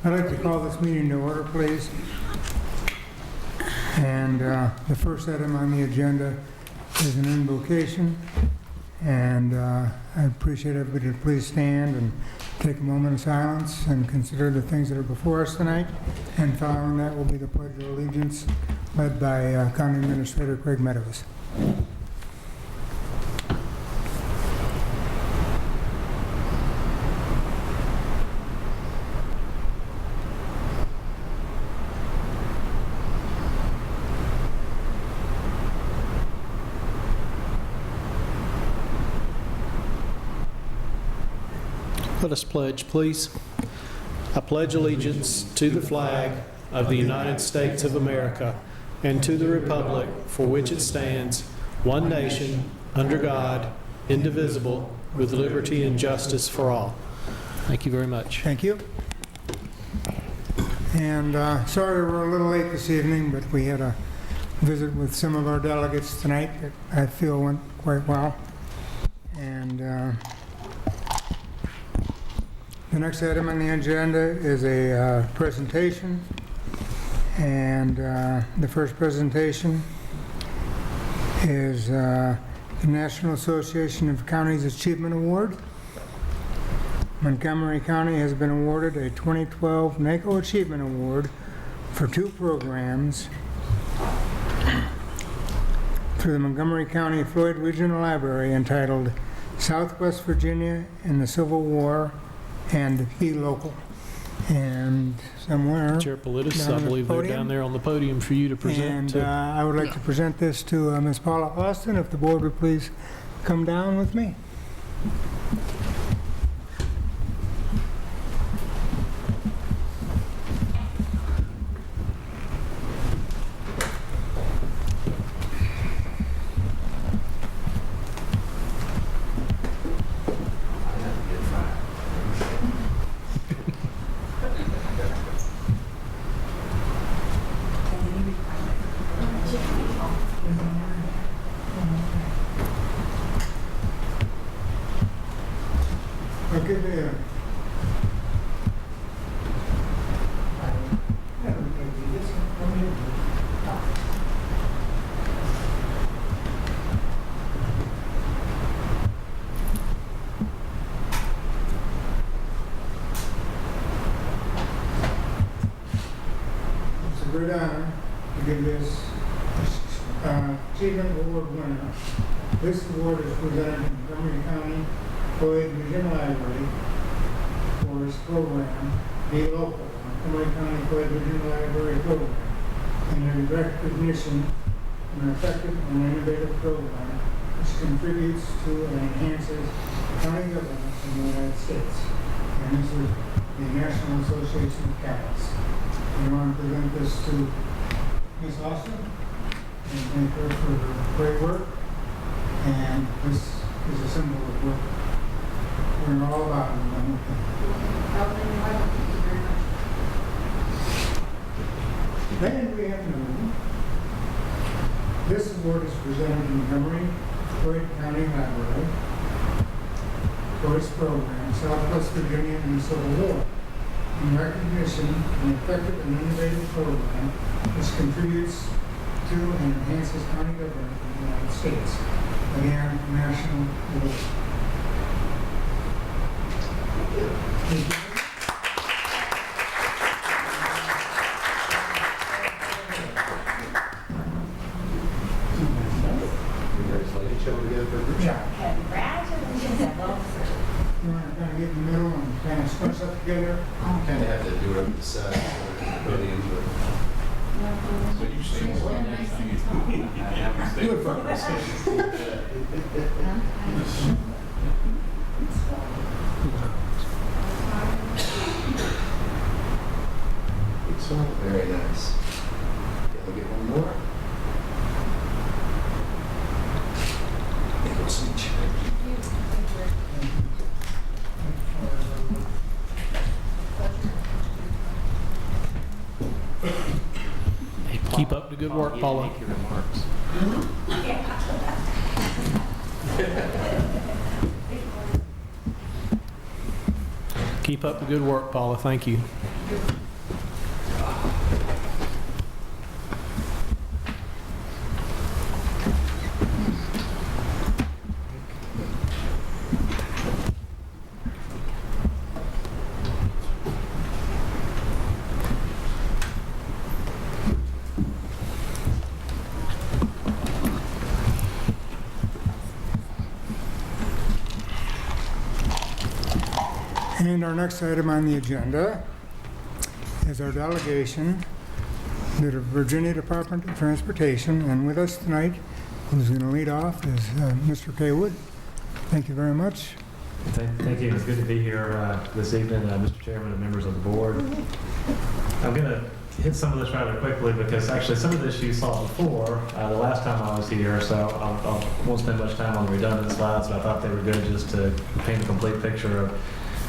I'd like to call this meeting to order, please. And the first item on the agenda is an invocation. And I appreciate everybody to please stand and take a moment of silence and consider the things that are before us tonight. And following that will be the Pledge of Allegiance, led by County Administrator Craig Meadows. Let us pledge, please. I pledge allegiance to the flag of the United States of America and to the republic for which it stands, one nation, under God, indivisible, with liberty and justice for all. Thank you very much. Thank you. And sorry we're a little late this evening, but we had a visit with some of our delegates tonight that I feel went quite well. And the next item on the agenda is a presentation, and the first presentation is the National Association of Counties Achievement Award. Montgomery County has been awarded a 2012 NACO Achievement Award for 2 programs through the Montgomery County Floyd Regional Library entitled Southwest Virginia in the Civil War and Be Local. And somewhere Chair Politis, I believe they're down there on the podium for you to present. And I would like to present this to Ms. Paula Austin, if the board would please come down with me. Okay, there. It's a great honor to give this Achievement Award winner. This award is presented in Montgomery County Floyd Regional Library for his program, Be Local, Montgomery County Floyd Regional Library program, in recognition of an effective and innovative program which contributes to and enhances county government in the United States. And this is the National Association of Counties. We want to present this to Ms. Austin and thank her for her great work. And this is a symbol of what we're all about. Then we have noon. This award is presented in Montgomery Floyd County Library for its program, Southwest Virginia in the Civil War, in recognition of an effective and innovative program which contributes to and enhances county government in the United States. Again, national award. Thank you. Congratulations. You want to kind of get in the middle and kind of scrunch up together? Kind of have to do it up at the side of the podium, but so you sing one next time you Do it for us. Very nice. I'll get one more. Keep up the good work, Paula. Make your remarks. Keep up the good work, Paula. Thank you. And our next item on the agenda is our delegation to the Virginia Department of Transportation. And with us tonight, who's going to lead off, is Mr. Kaywood. Thank you very much. Thank you. It's good to be here this evening, Mr. Chairman and members of the board. I'm going to hit some of this rather quickly because actually some of this you saw before the last time I was here, so I won't spend much time on the redundant slides, but I thought they were good just to paint a complete picture of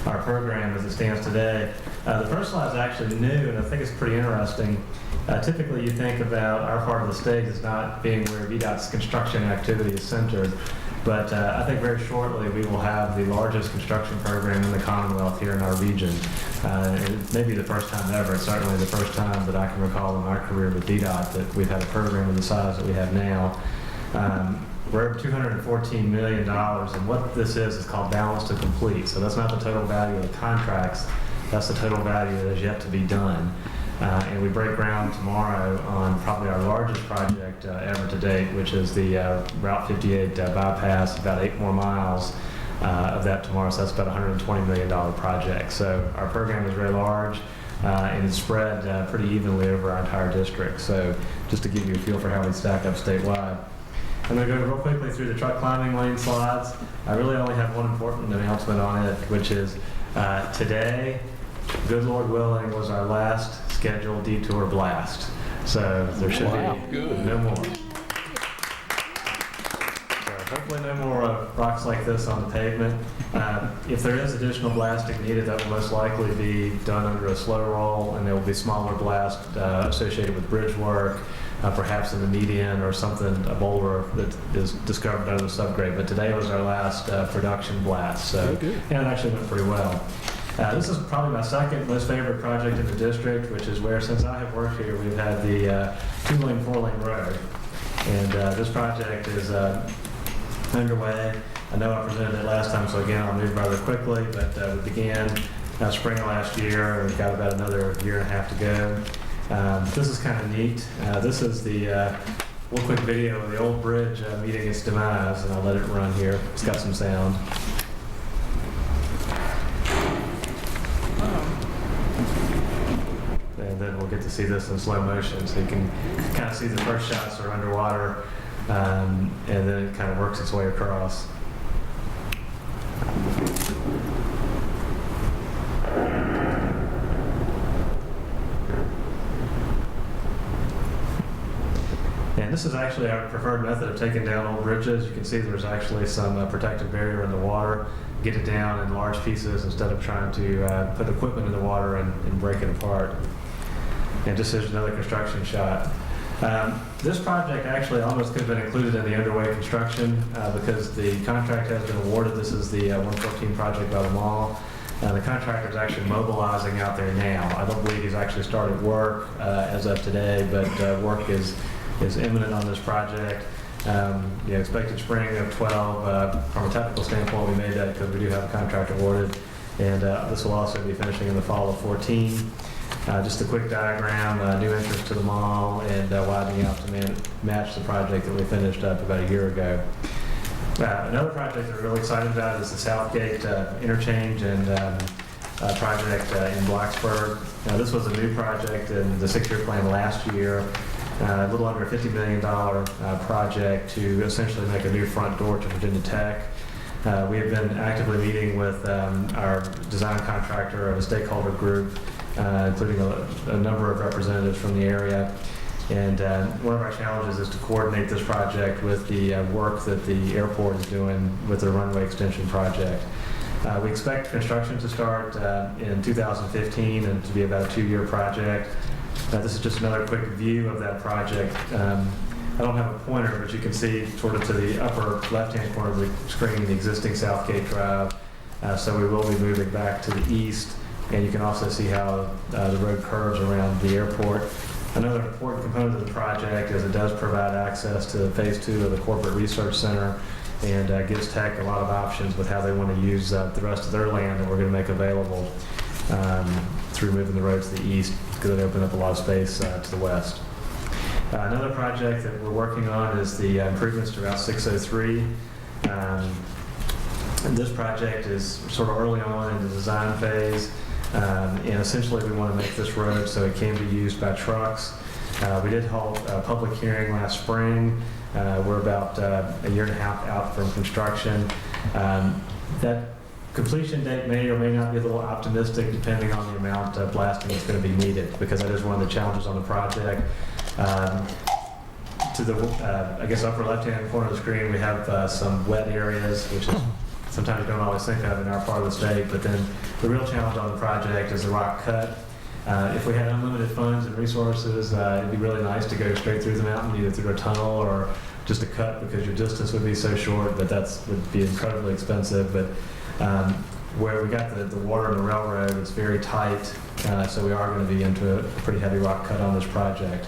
our program as it stands today. The first slide is actually new, and I think it's pretty interesting. Typically, you think about our part of the state as not being where VDOT's construction activity is centered, but I think very shortly we will have the largest construction program in the Commonwealth here in our region. It may be the first time ever. It's certainly the first time that I can recall in my career with VDOT that we've had a program of the size that we have now. We're over $214 million, and what this is called balance to complete. So that's not the total value of the contracts, that's the total value that is yet to be done. And we break ground tomorrow on probably our largest project ever to date, which is the Route 58 bypass, about 8 more miles of that tomorrow. So that's about a $120 million project. So our program is very large and it's spread pretty evenly over our entire district. So just to give you a feel for how we stack up statewide. I'm going to go real quickly through the truck climbing lane slides. I really only have one important announcement on it, which is today, good Lord willing, was our last scheduled detour blast. So there should be no more. So hopefully no more rocks like this on the pavement. If there is additional blasting needed, that will most likely be done under a slow roll, and there will be smaller blasts associated with bridge work. Perhaps in the median or something, a boulder that is discovered under the subgrade. But today was our last production blast, so and it actually went pretty well. This is probably my second most favorite project in the district, which is where, since I have worked here, we've had the 2-lane, 4-lane road. And this project is underway. I know I presented it last time, so again, I'll move rather quickly, but we began spring of last year, and we've got about another year and a half to go. This is kind of neat. This is the real quick video of the old bridge meeting its demise, and I'll let it run here. It's got some sound. And then we'll get to see this in slow motion, so you can kind of see the first shots are underwater, and then it kind of works its way across. And this is actually our preferred method of taking down old bridges. You can see there's actually some protective barrier in the water. Get it down in large pieces instead of trying to put equipment in the water and break it apart. And just as another construction shot. This project actually almost could have been included in the underway construction because the contract has been awarded. This is the 114 project by the mall. The contractor is actually mobilizing out there now. I don't believe he's actually started work as of today, but work is imminent on this project. Expected spring of 12. From a technical standpoint, we made that because we do have a contract awarded, and this will also be finishing in the fall of 14. Just a quick diagram, new entrance to the mall, and widening out to match the project that we finished up about a year ago. Another project that we're really excited about is the Southgate Interchange and project in Blacksburg. Now, this was a new project in the 6-year plan last year. A little under a $50 million project to essentially make a new front door to Virginia Tech. We have been actively meeting with our design contractor of a stakeholder group, including a number of representatives from the area. And one of our challenges is to coordinate this project with the work that the airport is doing with the runway extension project. We expect construction to start in 2015 and to be about a 2-year project. This is just another quick view of that project. I don't have a pointer, but you can see sort of to the upper left-hand corner of the screen the existing Southgate Drive. So we will be moving back to the east and you can also see how the road curves around the airport. Another important component of the project is it does provide access to Phase 2 of the Corporate Research Center, and gives Tech a lot of options with how they want to use the rest of their land that we're going to make available through moving the road to the east, because it opened up a lot of space to the west. Another project that we're working on is the improvements to Route 603. And this project is sort of early on in the design phase, and essentially we want to make this road so it can be used by trucks. We did hold a public hearing last spring. We're about a year and a half out from construction. That completion date may or may not be a little optimistic depending on the amount of blasting that's going to be needed, because that is one of the challenges on the project. To the, I guess, upper left-hand corner of the screen, we have some wet areas, which is sometimes you don't always think of in our part of the state, but then the real challenge on the project is the rock cut. If we had unlimited funds and resources, it'd be really nice to go straight through the mountain, either through a tunnel or just a cut, because your distance would be so short, but would be incredibly expensive. But where we got the water and the railroad, it's very tight, so we are going to be into a pretty heavy rock cut on this project.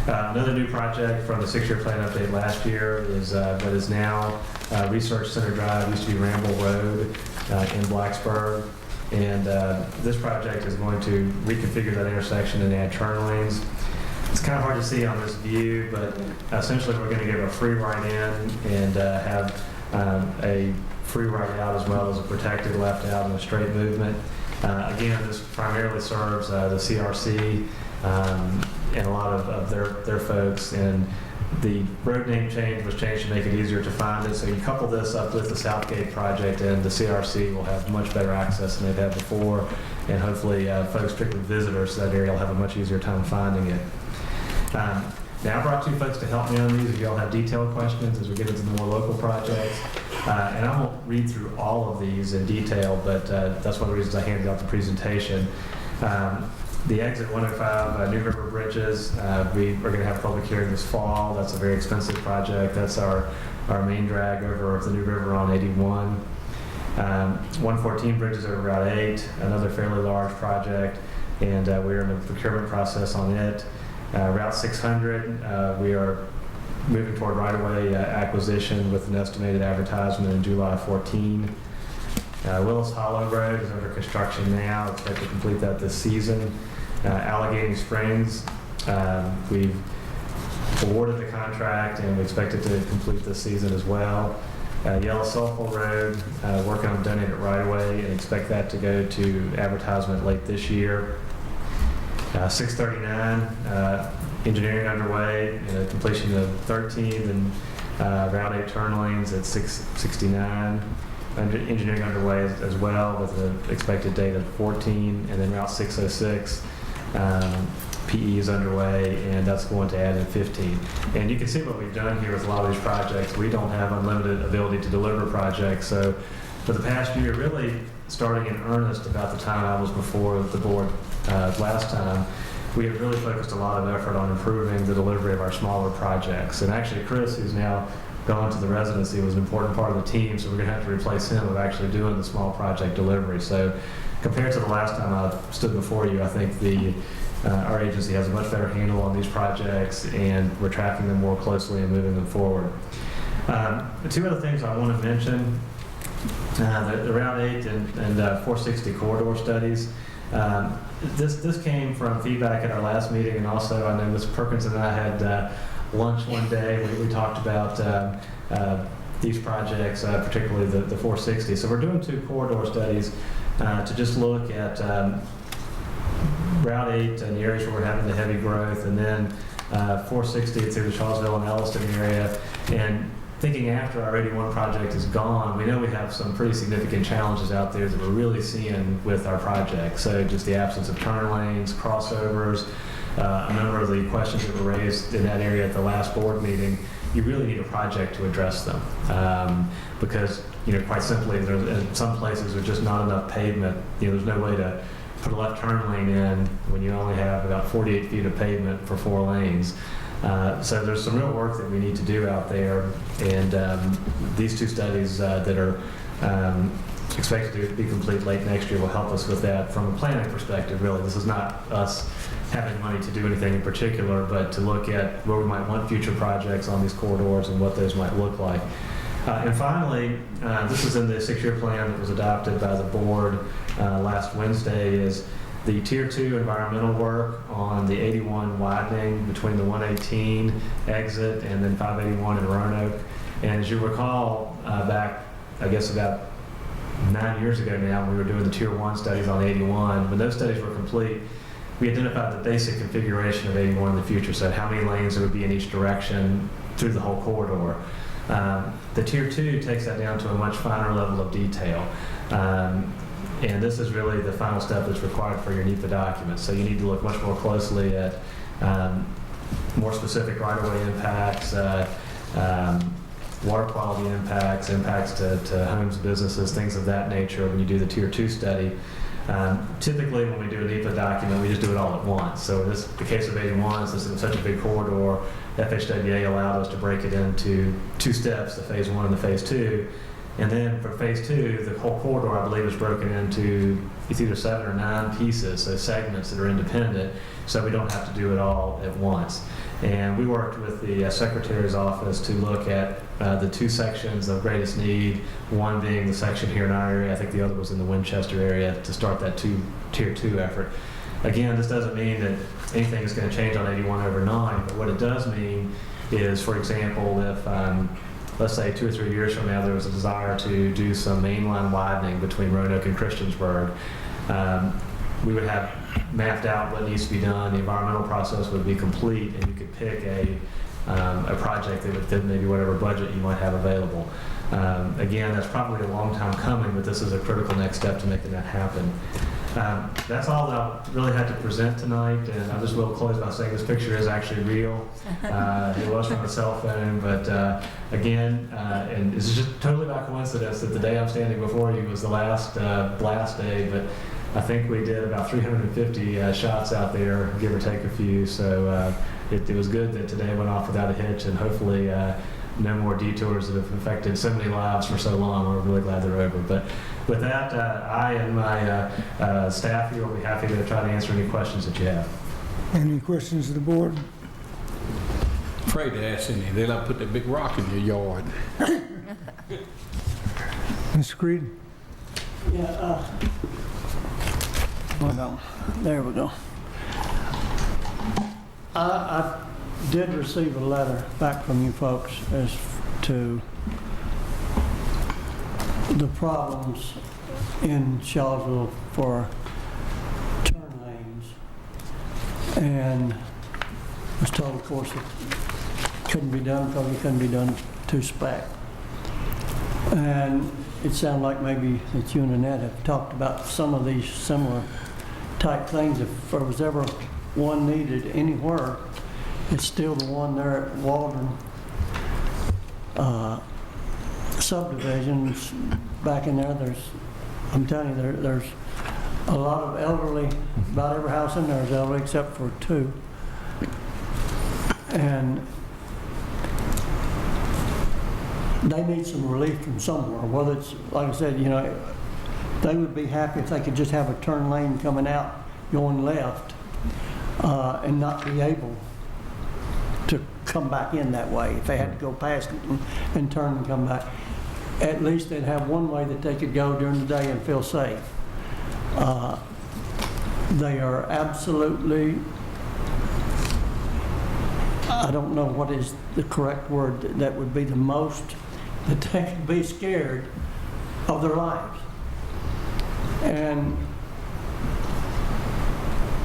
Another new project from the 6-year plan update last year is what is now Research Center Drive, used to be Ramble Road in Blacksburg. And this project is going to reconfigure that intersection and add turn lanes. It's kind of hard to see on this view, but essentially we're going to give a free right in and have a free right out, as well as a protected left out and a straight movement. Again, this primarily serves the CRC and a lot of their folks. And the road name change was changed to make it easier to find it. So you couple this up with the Southgate project, and the CRC will have much better access than they've had before. And hopefully folks, particularly visitors to that area, will have a much easier time finding it. Now, I brought two folks to help me on these if y'all have detailed questions as we get into the more local projects. And I won't read through all of these in detail, but that's one of the reasons I handed out the presentation. The exit 105 New River Bridges, we are going to have a public hearing this fall. That's a very expensive project. That's our main drag over the New River on 81. 114 Bridges over Route 8, another fairly large project, and we're in the procurement process on it. Route 600, we are moving toward right-of-way acquisition with an estimated advertisement in July 14. Willis Hollow Road is under construction now. Expect to complete that this season. Allegheny Springs, we've awarded the contract and we expect it to complete this season as well. Yellow Sulphur Road, working on donated right-of-way and expect that to go to advertisement late this year. 639, engineering underway, completion of 13th and Route 8 turn lanes at 669. Engineering underway as well with an expected date of 14, and then Route 606, PE is underway, and that's going to add in 15. And you can see what we've done here with a lot of these projects. We don't have unlimited ability to deliver projects, so for the past year, really starting in earnest about the time I was before the board last time, we have really focused a lot of effort on improving the delivery of our smaller projects. And actually, Chris, who's now gone to the residency, was an important part of the team, so we're going to have to replace him of actually doing the small project delivery. So compared to the last time I stood before you, I think our agency has a much better handle on these projects, and we're tracking them more closely and moving them forward. The two other things I want to mention, the Route 8 and 460 corridor studies. This came from feedback at our last meeting, and also I know Ms. Perkins and I had lunch one day. We talked about these projects, particularly the 460. So we're doing two corridor studies to just look at Route 8 and the areas where we're having the heavy growth, and then 460 through the Charlesville and Elliston area. And thinking after our 81 project is gone, we know we have some pretty significant challenges out there that we're really seeing with our project. So just the absence of turn lanes, crossovers, a number of the questions that were raised in that area at the last board meeting. You really need a project to address them because, quite simply, in some places there's just not enough pavement. There's no way to put a left turn lane in when you only have about 48 feet of pavement for 4 lanes. So there's some real work that we need to do out there, and these two studies that are expected to be complete late next year, will help us with that from a planning perspective, really. This is not us having money to do anything in particular, but to look at where we might want future projects on these corridors and what those might look like. And finally, this is in the 6-year plan that was adopted by the board last Wednesday, is the Tier 2 environmental work on the 81 widening between the 118 exit and then 581 in Roanoke. And as you recall, back, I guess about 9 years ago now, when we were doing the Tier 1 studies on 81, when those studies were complete, we identified the basic configuration of 81 in the future, so how many lanes there would be in each direction through the whole corridor. The Tier 2 takes that down to a much finer level of detail. And this is really the final step that's required for your NEPA documents. So you need to look much more closely at more specific right-of-way impacts, water quality impacts, impacts to homes, businesses, things of that nature when you do the Tier 2 study. Typically, when we do a NEPA document, we just do it all at once. So in the case of 81, since it was such a big corridor, FHWA allowed us to break it into 2 steps, the Phase 1 and the Phase 2. And then for Phase 2, the whole corridor, I believe, is broken into it's either 7 or 9 pieces, so segments that are independent, so we don't have to do it all at once. And we worked with the Secretary's office to look at the 2 sections of greatest need, one being the section here in our area, I think the other was in the Winchester area, to start that Tier 2 effort. Again, this doesn't mean that anything is going to change on 81 overnight, but what it does mean is, for example, if let's say 2 or 3 years from now there was a desire to do some mainline widening between Roanoke and Christiansburg, we would have mapped out what needs to be done, the environmental process would be complete, and you could pick a project that would fit maybe whatever budget you might have available. Again, that's probably a long time coming, but this is a critical next step to making that happen. That's all that I really had to present tonight, and I just will close by saying this picture is actually real. It was from a cell phone, but again, and it's just totally by coincidence that the day I'm standing before you was the last blast day, but I think we did about 350 shots out there, give or take a few, so it was good that today went off without a hitch, and hopefully no more detours that have affected so many lives for so long. We're really glad they're over. But with that, I and my staff here will be happy to try to answer any questions that you have. Any questions of the board? Afraid to ask any. They'll have to put that big rock in your yard. Mr. Creed? Yeah, well, no, there we go. I did receive a letter back from you folks as to the problems in Charlottesville for turn lanes, and I was told, of course, it couldn't be done because it couldn't be done to spec. And it sounded like maybe that you and Annette have talked about some of these similar type things. If there was ever one needed anywhere, it's still the one there at Waldron subdivisions back in there. I'm telling you, there's a lot of elderly, about every house in there is elderly except for 2. And they need some relief from somewhere, whether it's, like I said, you know, they would be happy if they could just have a turn lane coming out, going left, and not be able to come back in that way. If they had to go past it and turn and come back, at least they'd have one way that they could go during the day and feel safe. They are absolutely, I don't know what is the correct word that would be the most, that they could be scared of their lives. And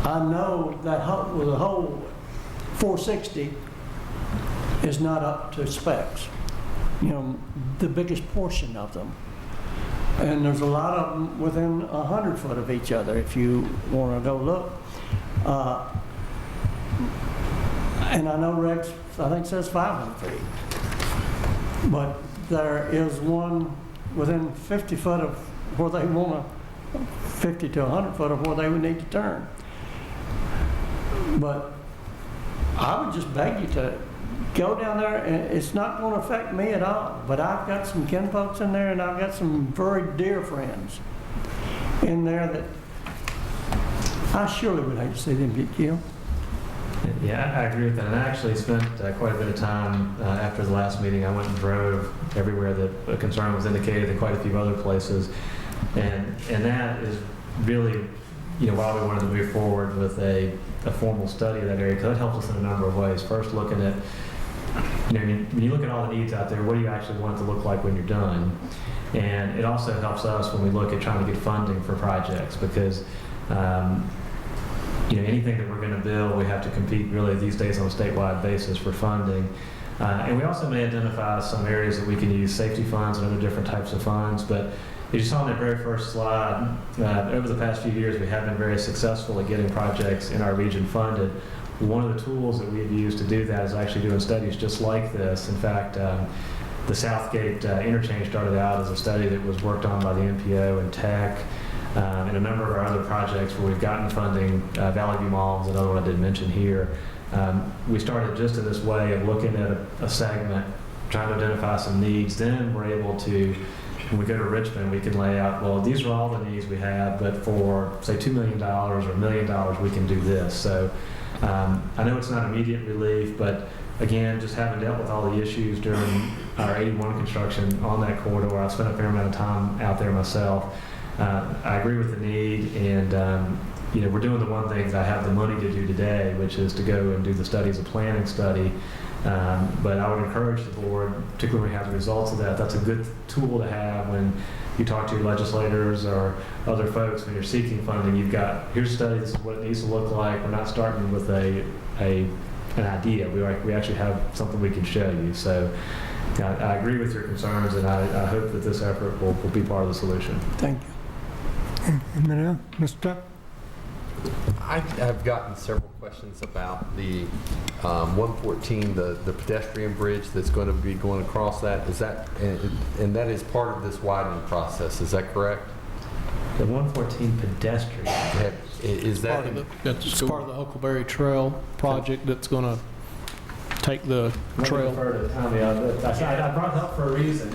I know that the whole 460 is not up to specs, you know, the biggest portion of them. And there's a lot of them within 100 foot of each other if you want to go look. And I know Rex, I think, says 500 feet. But there is one within 50 foot of where they want to, 50 to 100 foot of where they would need to turn. But I would just beg you to go down there, and it's not going to affect me at all, but I've got some kinfolks in there, and I've got some very dear friends in there that I surely would hate to see them get killed. Yeah, I agree with that. And I actually spent quite a bit of time after the last meeting. I went and drove everywhere that a concern was indicated and quite a few other places. And that is really, why we wanted to move forward with a formal study of that area, because it helps us in a number of ways. First, looking at, when you look at all the needs out there, what do you actually want it to look like when you're done? And it also helps us when we look at trying to get funding for projects, because anything that we're going to build, we have to compete really these days on a statewide basis for funding. And we also may identify some areas that we can use safety funds and other different types of funds. But as you saw on that very first slide, over the past few years, we have been very successful at getting projects in our region funded. One of the tools that we've used to do that is actually doing studies just like this. In fact, the Southgate Interchange started out as a study that was worked on by the NPO and Tech. And a number of our other projects where we've gotten funding, Valley View Mall is another one I did mention here. We started just in this way of looking at a segment, trying to identify some needs. Then we're able to, when we go to Richmond, we can lay out, well, these are all the needs we have, but for, say, $2 million or $1 million, we can do this. So I know it's not immediate relief, but again, just having dealt with all the issues during our 81 construction on that corridor, I spent a fair amount of time out there myself. I agree with the need, and we're doing the one thing that I have the money to do today, which is to go and do the study as a planning study. But I would encourage the board, particularly when we have the results of that, that's a good tool to have when you talk to your legislators or other folks when you're seeking funding. You've got, here's a study, this is what it needs to look like. We're not starting with an idea. We actually have something we can show you. So I agree with your concerns, and I hope that this effort will be part of the solution. Thank you. Anybody else? Mr. Tuck? I've gotten several questions about the 114, the pedestrian bridge that's going to be going across that. Is that, and that is part of this widening process, is that correct? The 114 pedestrian. Is that It's part of the Huckleberry Trail project that's going to take the trail. I brought it up for a reason.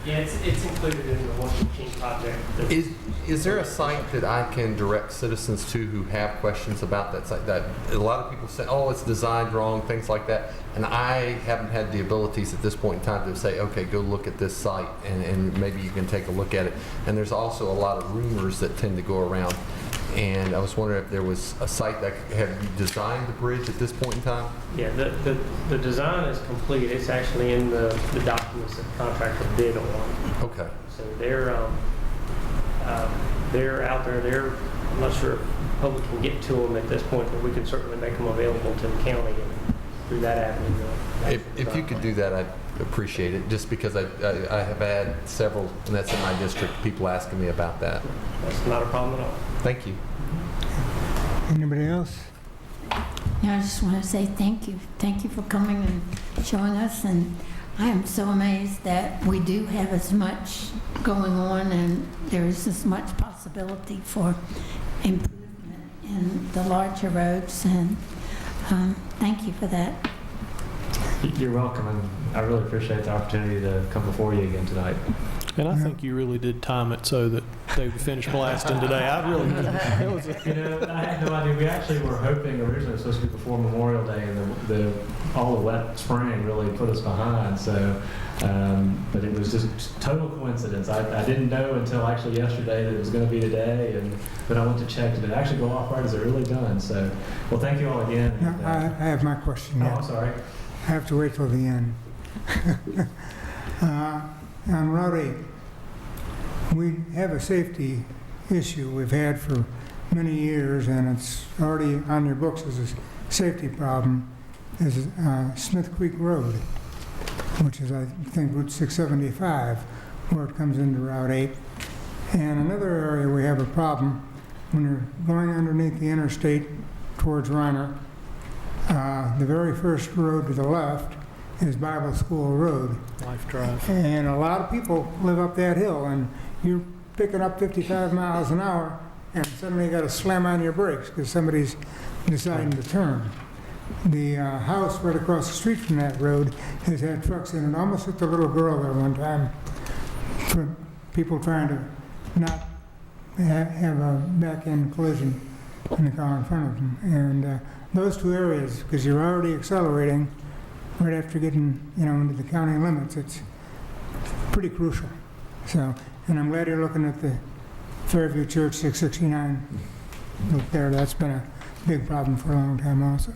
Yeah, it's included in the 114 project. Is there a site that I can direct citizens to who have questions about that site? That a lot of people say, oh, it's designed wrong, things like that. And I haven't had the abilities at this point in time to say, okay, go look at this site, and maybe you can take a look at it. And there's also a lot of rumors that tend to go around. And I was wondering if there was a site that have you designed the bridge at this point in time? Yeah, the design is complete. It's actually in the documents that the contractor bid on. Okay. So they're out there. I'm not sure if the public can get to them at this point, but we can certainly make them available to the county and through that avenue. If you could do that, I'd appreciate it, just because I have had several, and that's in my district, people asking me about that. That's not a problem at all. Thank you. Anybody else? Yeah, I just want to say thank you. Thank you for coming and showing us. And I am so amazed that we do have as much going on and there is as much possibility for improvement in the larger roads. And thank you for that. You're welcome, and I really appreciate the opportunity to come before you again tonight. And I think you really did time it so that they would finish blasting today. I really did. I had no idea. We actually were hoping originally it was supposed to be before Memorial Day, and all the wet spring really put us behind. So, but it was just total coincidence. I didn't know until actually yesterday that it was going to be today, and then I went to check. Did it actually go off right? Is it really done? So, well, thank you all again. No, And, I have my question oh, yet. I'm sorry. I have to wait till the end. On Route 8, we have a safety issue we've had for many years, and it's already on your books as a safety problem, is Smith Creek Road, which is, I think, Route 675, where it comes into Route 8. And another area we have a problem, when you're going underneath the interstate towards Roanoke, the very first road to the left is Bible School Road. Life Drive. And a lot of people live up that hill, and you're picking up 55 miles an hour, and suddenly you got to slam on your brakes because somebody's deciding to turn. The house right across the street from that road has had trucks in it. Almost hit the little girl there one time. For people trying to not have a back-end collision in the car in front of them. And those two areas, because you're already accelerating right after getting, into the county limits, it's pretty crucial. So, and I'm glad you're looking at the Fairview Church 669 look there. That's been a big problem for a long time also.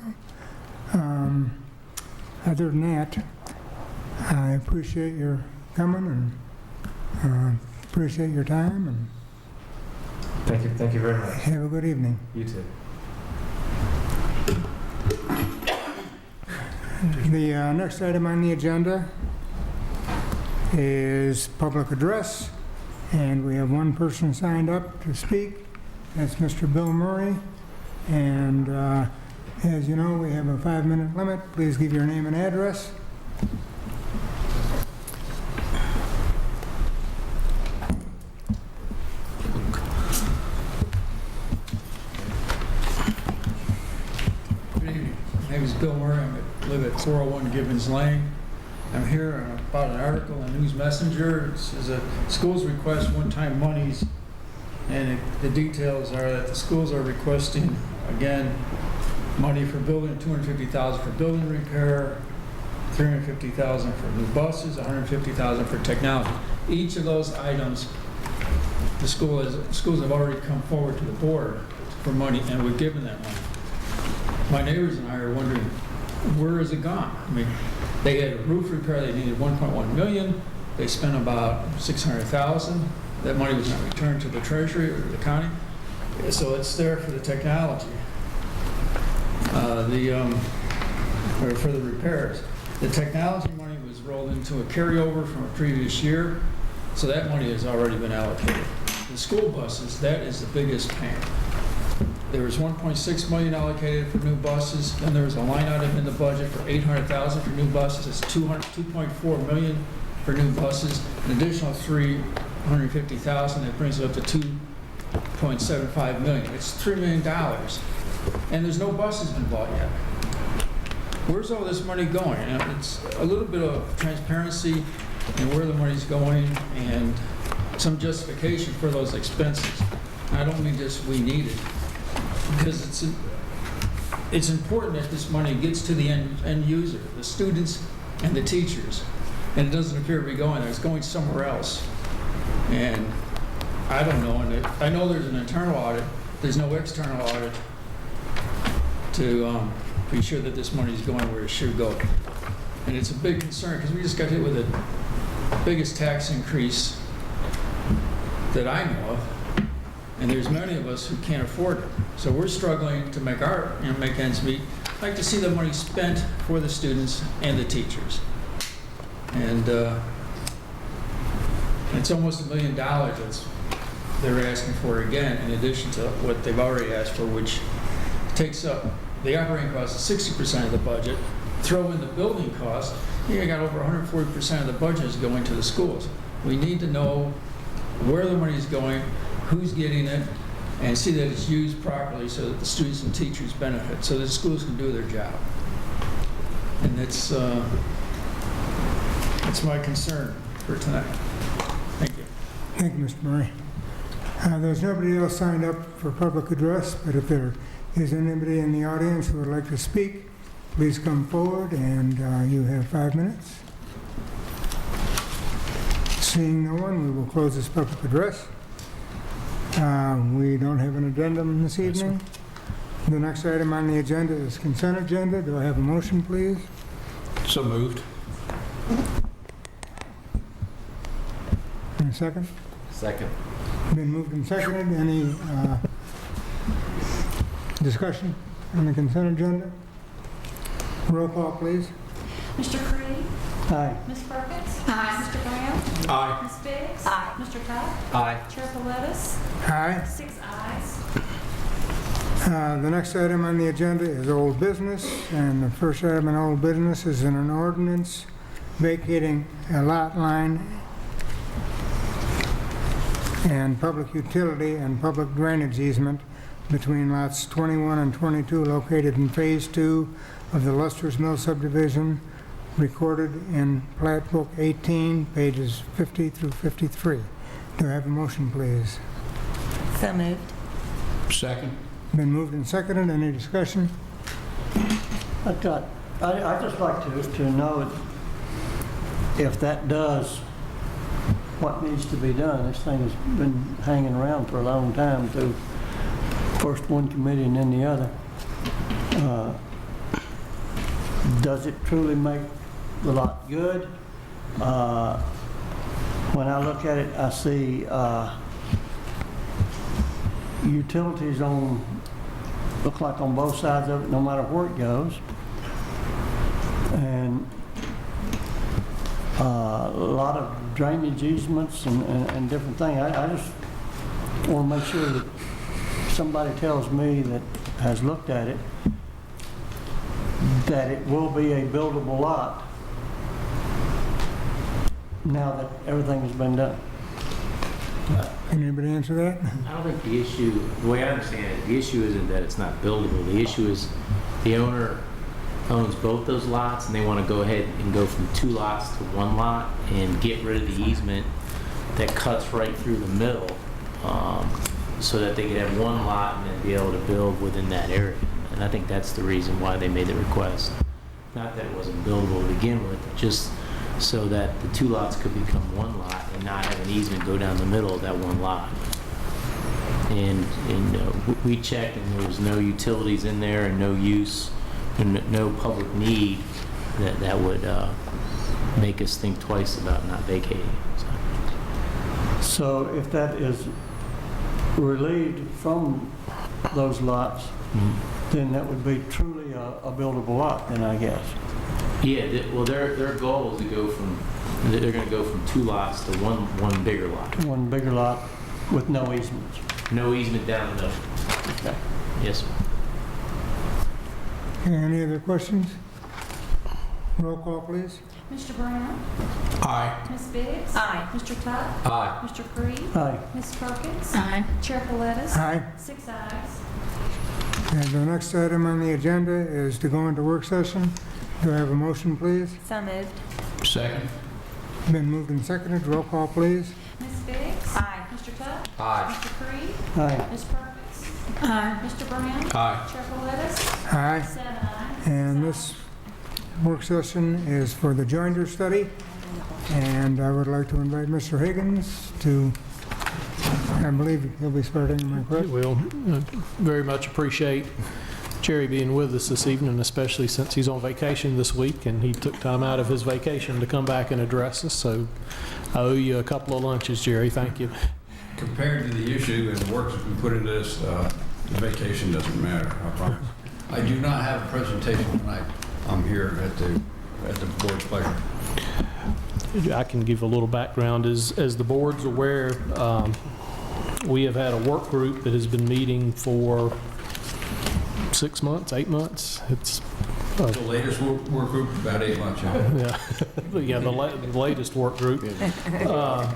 Other than that, I appreciate your coming and appreciate your time, and Thank you very much. have a good evening. You too. The next item on the agenda is public address, and we have one person signed up to speak. That's Mr. Bill Murray. And as you know, we have a 5-minute limit. Please give your name and address. Good evening. My name is Bill Murray. I live at 401 Gibbons Lane. I'm here about an article in News Messenger. It says that schools request one-time monies, and the details are that the schools are requesting, again, money for building, $250,000 for building repair, $350,000 for new buses, $150,000 for technology. Each of those items, the schools have already come forward to the board for money, and we've given that money. My neighbors and I are wondering, where is it gone? I mean, they had a roof repair, they needed $1.1 million. They spent about $600,000. That money was not returned to the treasury or the county. So it's there for the technology. Or for the repairs. The technology money was rolled into a carryover from a previous year, so that money has already been allocated. The school buses, that is the biggest pain. There was $1.6 million allocated for new buses, then there was a line item in the budget for $800,000 for new buses. It's $2.4 million for new buses, an additional $350,000, that brings it up to $2.75 million. It's $3 million, and there's no buses been bought yet. Where's all this money going? And it's a little bit of transparency in where the money's going and some justification for those expenses. I don't mean just we need it, because it's important that this money gets to the end user, the students and the teachers, and it doesn't appear to be going there. It's going somewhere else. And I don't know, and I know there's an internal audit. There's no external audit to be sure that this money is going where it should go. And it's a big concern, because we just got hit with the biggest tax increase that I know of, and there's many of us who can't afford it. So we're struggling to make make ends meet. I'd like to see the money spent for the students and the teachers. And it's almost $1 million they're asking for again, in addition to what they've already asked for, which takes up the operating cost is 60% of the budget. Throw in the building cost, you got over 140% of the budget is going to the schools. We need to know where the money is going, who's getting it, and see that it's used properly so that the students and teachers benefit, so that the schools can do their job. And that's my concern for tonight. Thank you. Thank you, Mr. Murray. There's nobody else signed up for public address, but if there is anybody in the audience who would like to speak, please come forward, and you have 5 minutes. Seeing no one, we will close this public address. We don't have an addendum this evening. The next item on the agenda is consent agenda. Do I have a motion, please? So moved. And a second? Second. Been moved and seconded. Any discussion on the consent agenda? Roll call, please. Mr. Creed? Aye. Ms. Perkins? Aye. Mr. Brown? Aye. Ms. Biggs? Aye. Mr. Tuck? Aye. Chair Palettis? Aye. 6 ayes. The next item on the agenda is old business, and the first item in old business is in an ordinance vacating a lot line and public utility and public drainage easement between lots 21 and 22 located in Phase 2 of the Luster's Mill subdivision, recorded in Plat Book 18, pages 50 through 53. Do I have a motion, please? So moved. Second. Been moved and seconded. Any discussion? I'd just like to know if that does what needs to be done. This thing has been hanging around for a long time through first one committee and then the other. Does it truly make the lot good? When I look at it, I see utilities look like on both sides of it, no matter where it goes. And a lot of drainage easements and different things. I just want to make sure that somebody tells me that has looked at it, that it will be a buildable lot now that everything has been done. Can anybody answer that? I don't think the issue, the way I understand it, the issue isn't that it's not buildable. The issue is the owner owns both those lots and they want to go ahead and go from 2 lots to 1 lot and get rid of the easement that cuts right through the middle, so that they could have 1 lot and then be able to build within that area. And I think that's the reason why they made the request. Not that it wasn't buildable to begin with, just so that the 2 lots could become 1 lot and not have an easement go down the middle of that 1 lot. And we checked and there was no utilities in there and no use and no public need that would make us think twice about not vacating. So if that is relieved from those lots, then that would be truly a buildable lot, then I guess. Yeah, well, their goal is to go from, they're going to go from 2 lots to one bigger lot. 1 bigger lot with no easements. No easement down the middle. Okay. Yes, sir. Okay, any other questions? Roll call, please. Mr. Brown? Aye. Ms. Biggs? Aye. Mr. Tuck? Aye. Mr. Creed? Aye. Ms. Perkins? Aye. Chair Paulettis? Aye. 6 ayes. And the next item on the agenda is to go into work session. Do I have a motion, please? So moved. Second. Been moved and seconded. Roll call, please. Ms. Biggs? Aye. Mr. Tuck? Aye. Mr. Creed? Aye. Ms. Perkins? Aye. Mr. Brown? Aye. Chair Paulettis? Aye. 7 ayes. And this work session is for the joinder study. And I would like to invite Mr. Higgins to, I believe he'll be starting, am I correct? We'll very much appreciate Jerry being with us this evening, especially since he's on vacation this week and he took time out of his vacation to come back and address us. So I owe you a couple of lunches, Jerry. Thank you. Compared to the issue and the work that's been put into this, the vacation doesn't matter, I promise. I do not have a presentation tonight. I'm here at the board's pleasure. I can give a little background. As the board's aware, we have had a work group that has been meeting for 6 months, 8 months. It's The latest work group, about 8 months, yeah. yeah, the latest work group,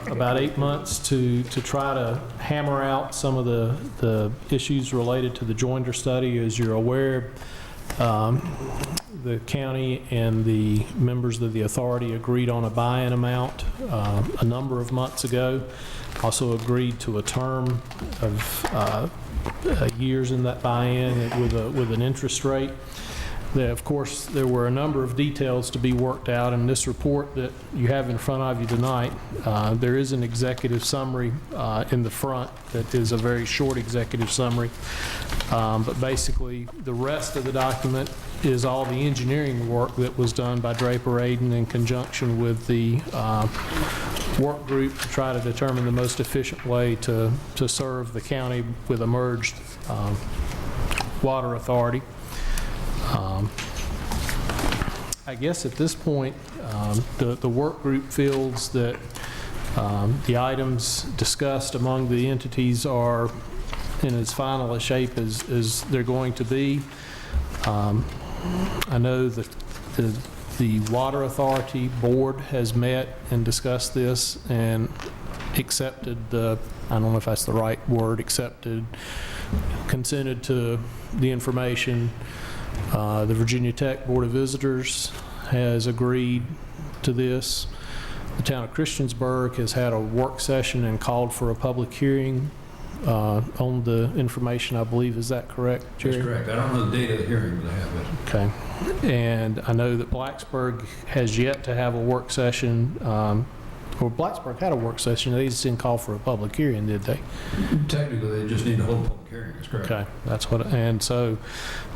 about 8 months to try to hammer out some of the issues related to the joinder study. As you're aware, the county and the members of the authority agreed on a buy-in amount a number of months ago. Also agreed to a term of years in that buy-in with an interest rate. Of course, there were a number of details to be worked out in this report that you have in front of you tonight. There is an executive summary in the front that is a very short executive summary. But basically, the rest of the document is all the engineering work that was done by Draper Aden in conjunction with the work group to try to determine the most efficient way to serve the county with a merged water authority. I guess at this point, the work group feels that the items discussed among the entities are in as final a shape as they're going to be. I know that the Water Authority Board has met and discussed this and accepted I don't know if that's the right word, accepted consented to the information. The Virginia Tech Board of Visitors has agreed to this. The town of Christiansburg has had a work session and called for a public hearing on the information, I believe. Is that correct, Jerry? That's correct. I don't know the date of the hearing, but I have it. Okay. And I know that Blacksburg has yet to have a work session, or Blacksburg had a work session. They just didn't call for a public hearing, did they? Technically, they just need to hold a public hearing. That's correct. Okay, that's what, and so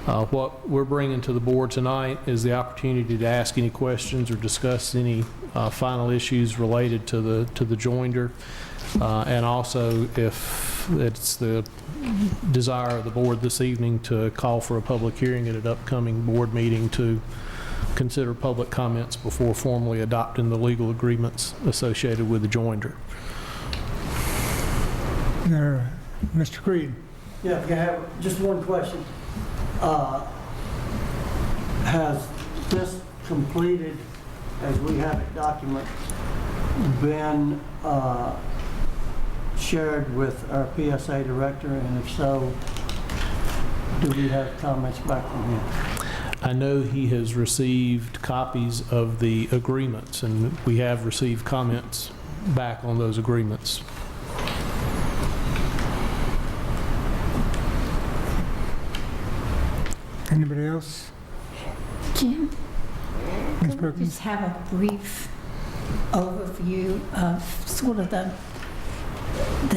what we're bringing to the board tonight is the opportunity to ask any questions or discuss any final issues related to the joinder. And also, if it's the desire of the board this evening to call for a public hearing at an upcoming board meeting to consider public comments before formally adopting the legal agreements associated with the joinder. Mr. Creed? Yeah, if you have just one question. Has this completed, as we have it documented, been shared with our PSA director? And if so, do we have comments back from him? I know he has received copies of the agreements, and we have received comments back on those agreements. Anybody else? Jim, Ms. could we Perkins? just have a brief overview of sort of the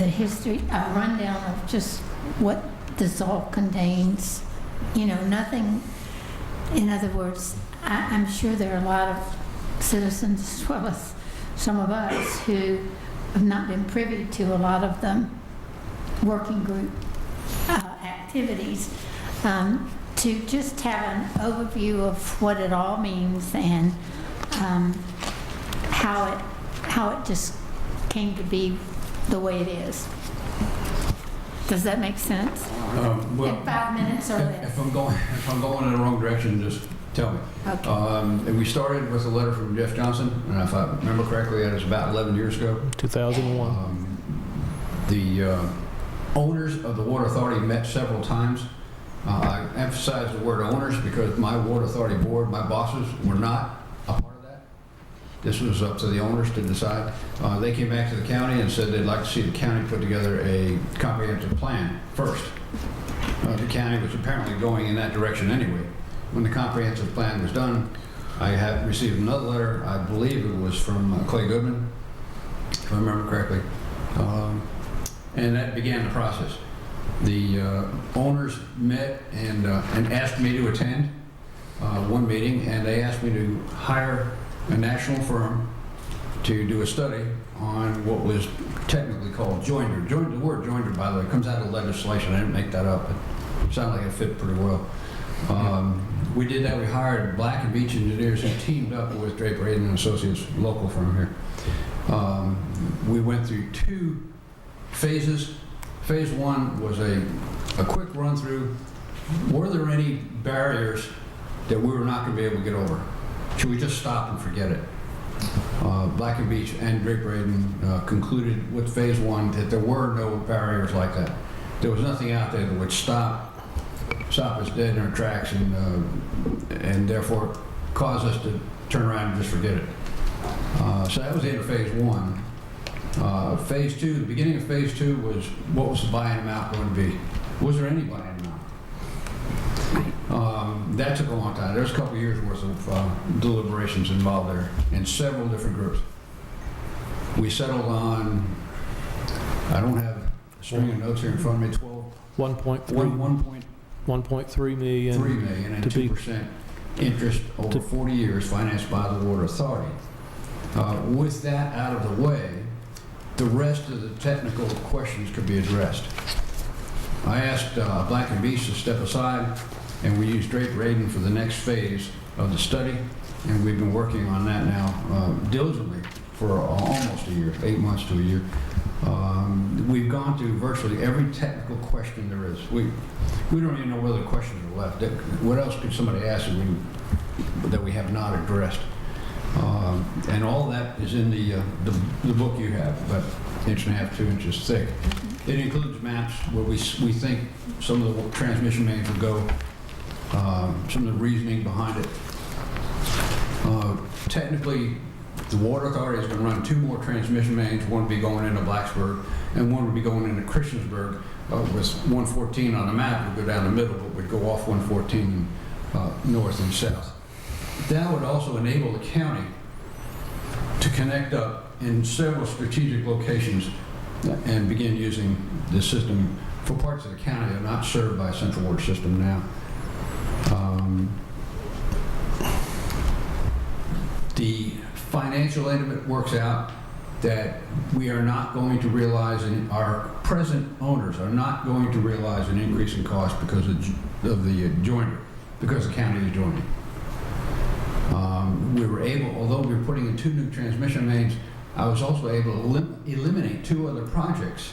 history, a rundown of just what this all contains? You know, nothing, in other words, I'm sure there are a lot of citizens as well as some of us who have not been privy to a lot of the working group activities. To just have an overview of what it all means and how it just came to be the way it is. Does that make sense? Well, In 5 minutes or less? if I'm going in the wrong direction, just tell me. Okay. And we started with a letter from Jeff Johnson, and if I remember correctly, that was about 11 years ago. 2001. The owners of the Water Authority met several times. I emphasize the word owners because my Water Authority board, my bosses, were not a part of that. This was up to the owners to decide. They came back to the county and said they'd like to see the county put together a comprehensive plan first. The county was apparently going in that direction anyway. When the comprehensive plan was done, I had received another letter, I believe it was from Clay Goodman, if I remember correctly, and that began the process. The owners met and asked me to attend one meeting, and they asked me to hire a national firm to do a study on what was technically called joinder. The word joinder, by the way, comes out of legislation. I didn't make that up. It sounded like it fit pretty well. We did that. We hired Black and Beach engineers who teamed up with Draper Aiden and Associates, local firm here. We went through 2 phases. Phase 1 was a quick run through. Were there any barriers that we were not going to be able to get over? Should we just stop and forget it? Black and Beach and Draper Aiden concluded with Phase 1 that there were no barriers like that. There was nothing out there that would stop us dead in our tracks and therefore cause us to turn around and just forget it. So that was the end of Phase 1. Phase 2, the beginning of Phase 2 was what was the buy-in amount going to be? Was there any buy-in amount? That took a long time. There's a couple years worth of deliberations involved there in several different groups. We settled on, I don't have a string of notes here in front of me, 1.3 million. 3 million and to be 2% interest over 40 years financed by the Water Authority. With that out of the way, the rest of the technical questions could be addressed. I asked Black and Beach to step aside, and we used Draper Aiden for the next phase of the study, and we've been working on that now diligently for almost a year, 8 months to a year. We've gone through virtually every technical question there is. We don't even know whether the questions are left. What else could somebody ask that we have not addressed? And all that is in the book you have, about 1.5 to 2 inches thick. It includes maps where we think some of the transmission mains will go, some of the reasoning behind it. Technically, the Water Authority is going to run 2 more transmission mains. One will be going into Blacksburg, and one will be going into Christiansburg. With 114 on the map, would go down the middle, but would go off 114 north and south. That would also enable the county to connect up in several strategic locations and begin using the system for parts of the county that are not served by a central water system now. The financial end of it works out that we are not going to realize, and our present owners are not going to realize an increase in cost because of the joiner, because the county is joining. We were able, although we were putting in 2 new transmission mains, I was also able to eliminate 2 other projects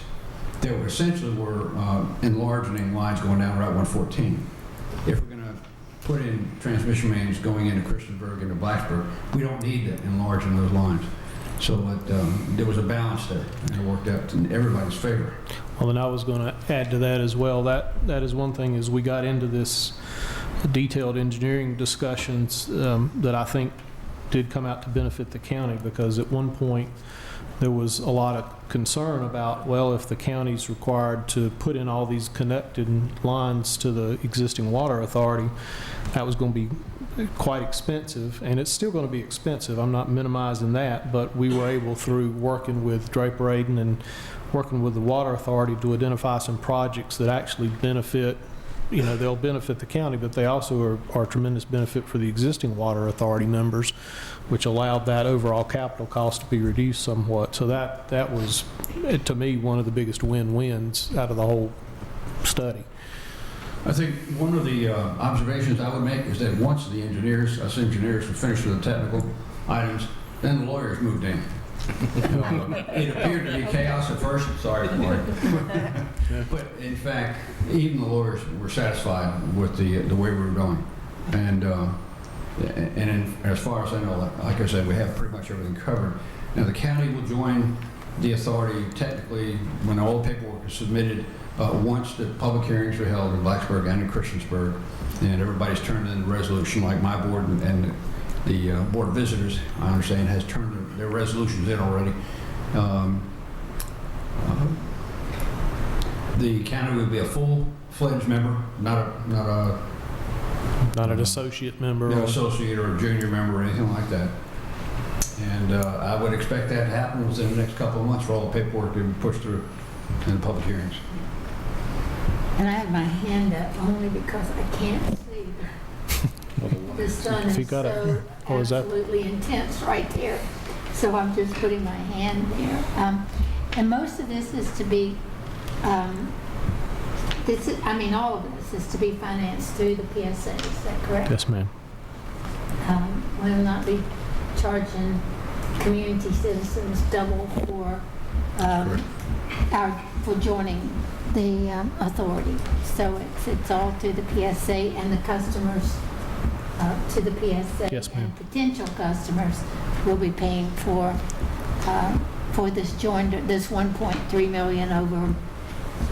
that were essentially enlarging lines going down Route 114. If we're going to put in transmission mains going into Christiansburg, into Blacksburg, we don't need to enlarge in those lines. So there was a balance there, and it worked out in everybody's favor. Well, then I was going to add to that as well. That is one thing, as we got into this detailed engineering discussions that I think did come out to benefit the county, because at one point there was a lot of concern about, well, if the county's required to put in all these connected lines to the existing water authority, that was going to be quite expensive, and it's still going to be expensive. I'm not minimizing that, but we were able, through working with Draper Aden and working with the water authority, to identify some projects that actually benefit, they'll benefit the county, but they also are a tremendous benefit for the existing water authority members, which allowed that overall capital cost to be reduced somewhat. So that was, to me, one of the biggest win-wins out of the whole study. I think one of the observations I would make is that once the engineers, us engineers, were finished with the technical items, then the lawyers moved in. It appeared to be chaos at first. Sorry, Mark. But in fact, even the lawyers were satisfied with the way we were going. And as far as I know, like I said, we have pretty much everything covered. Now, the county will join the authority technically when all the paperwork is submitted, once the public hearings are held in Blacksburg and in Christiansburg, and everybody's turned in the resolution, like my board and the Board of Visitors, I understand, has turned their resolutions in already. The county will be a full-fledged member, not an associate member, no associate or a junior member or anything like that. And I would expect that to happen within the next couple of months for all the paperwork to be pushed through in the public hearings. And I have my hand up only because I can't see. The sun is so absolutely intense right there. So I'm just putting my hand there. And most of this is to be, all of this is to be financed through the PSA. Is that correct? Yes, ma'am. We will not be charging community citizens double for for joining the authority. So it's all through the PSA, and the customers to the PSA, yes, ma'am, and potential customers will be paying for this joint, this 1.3 million over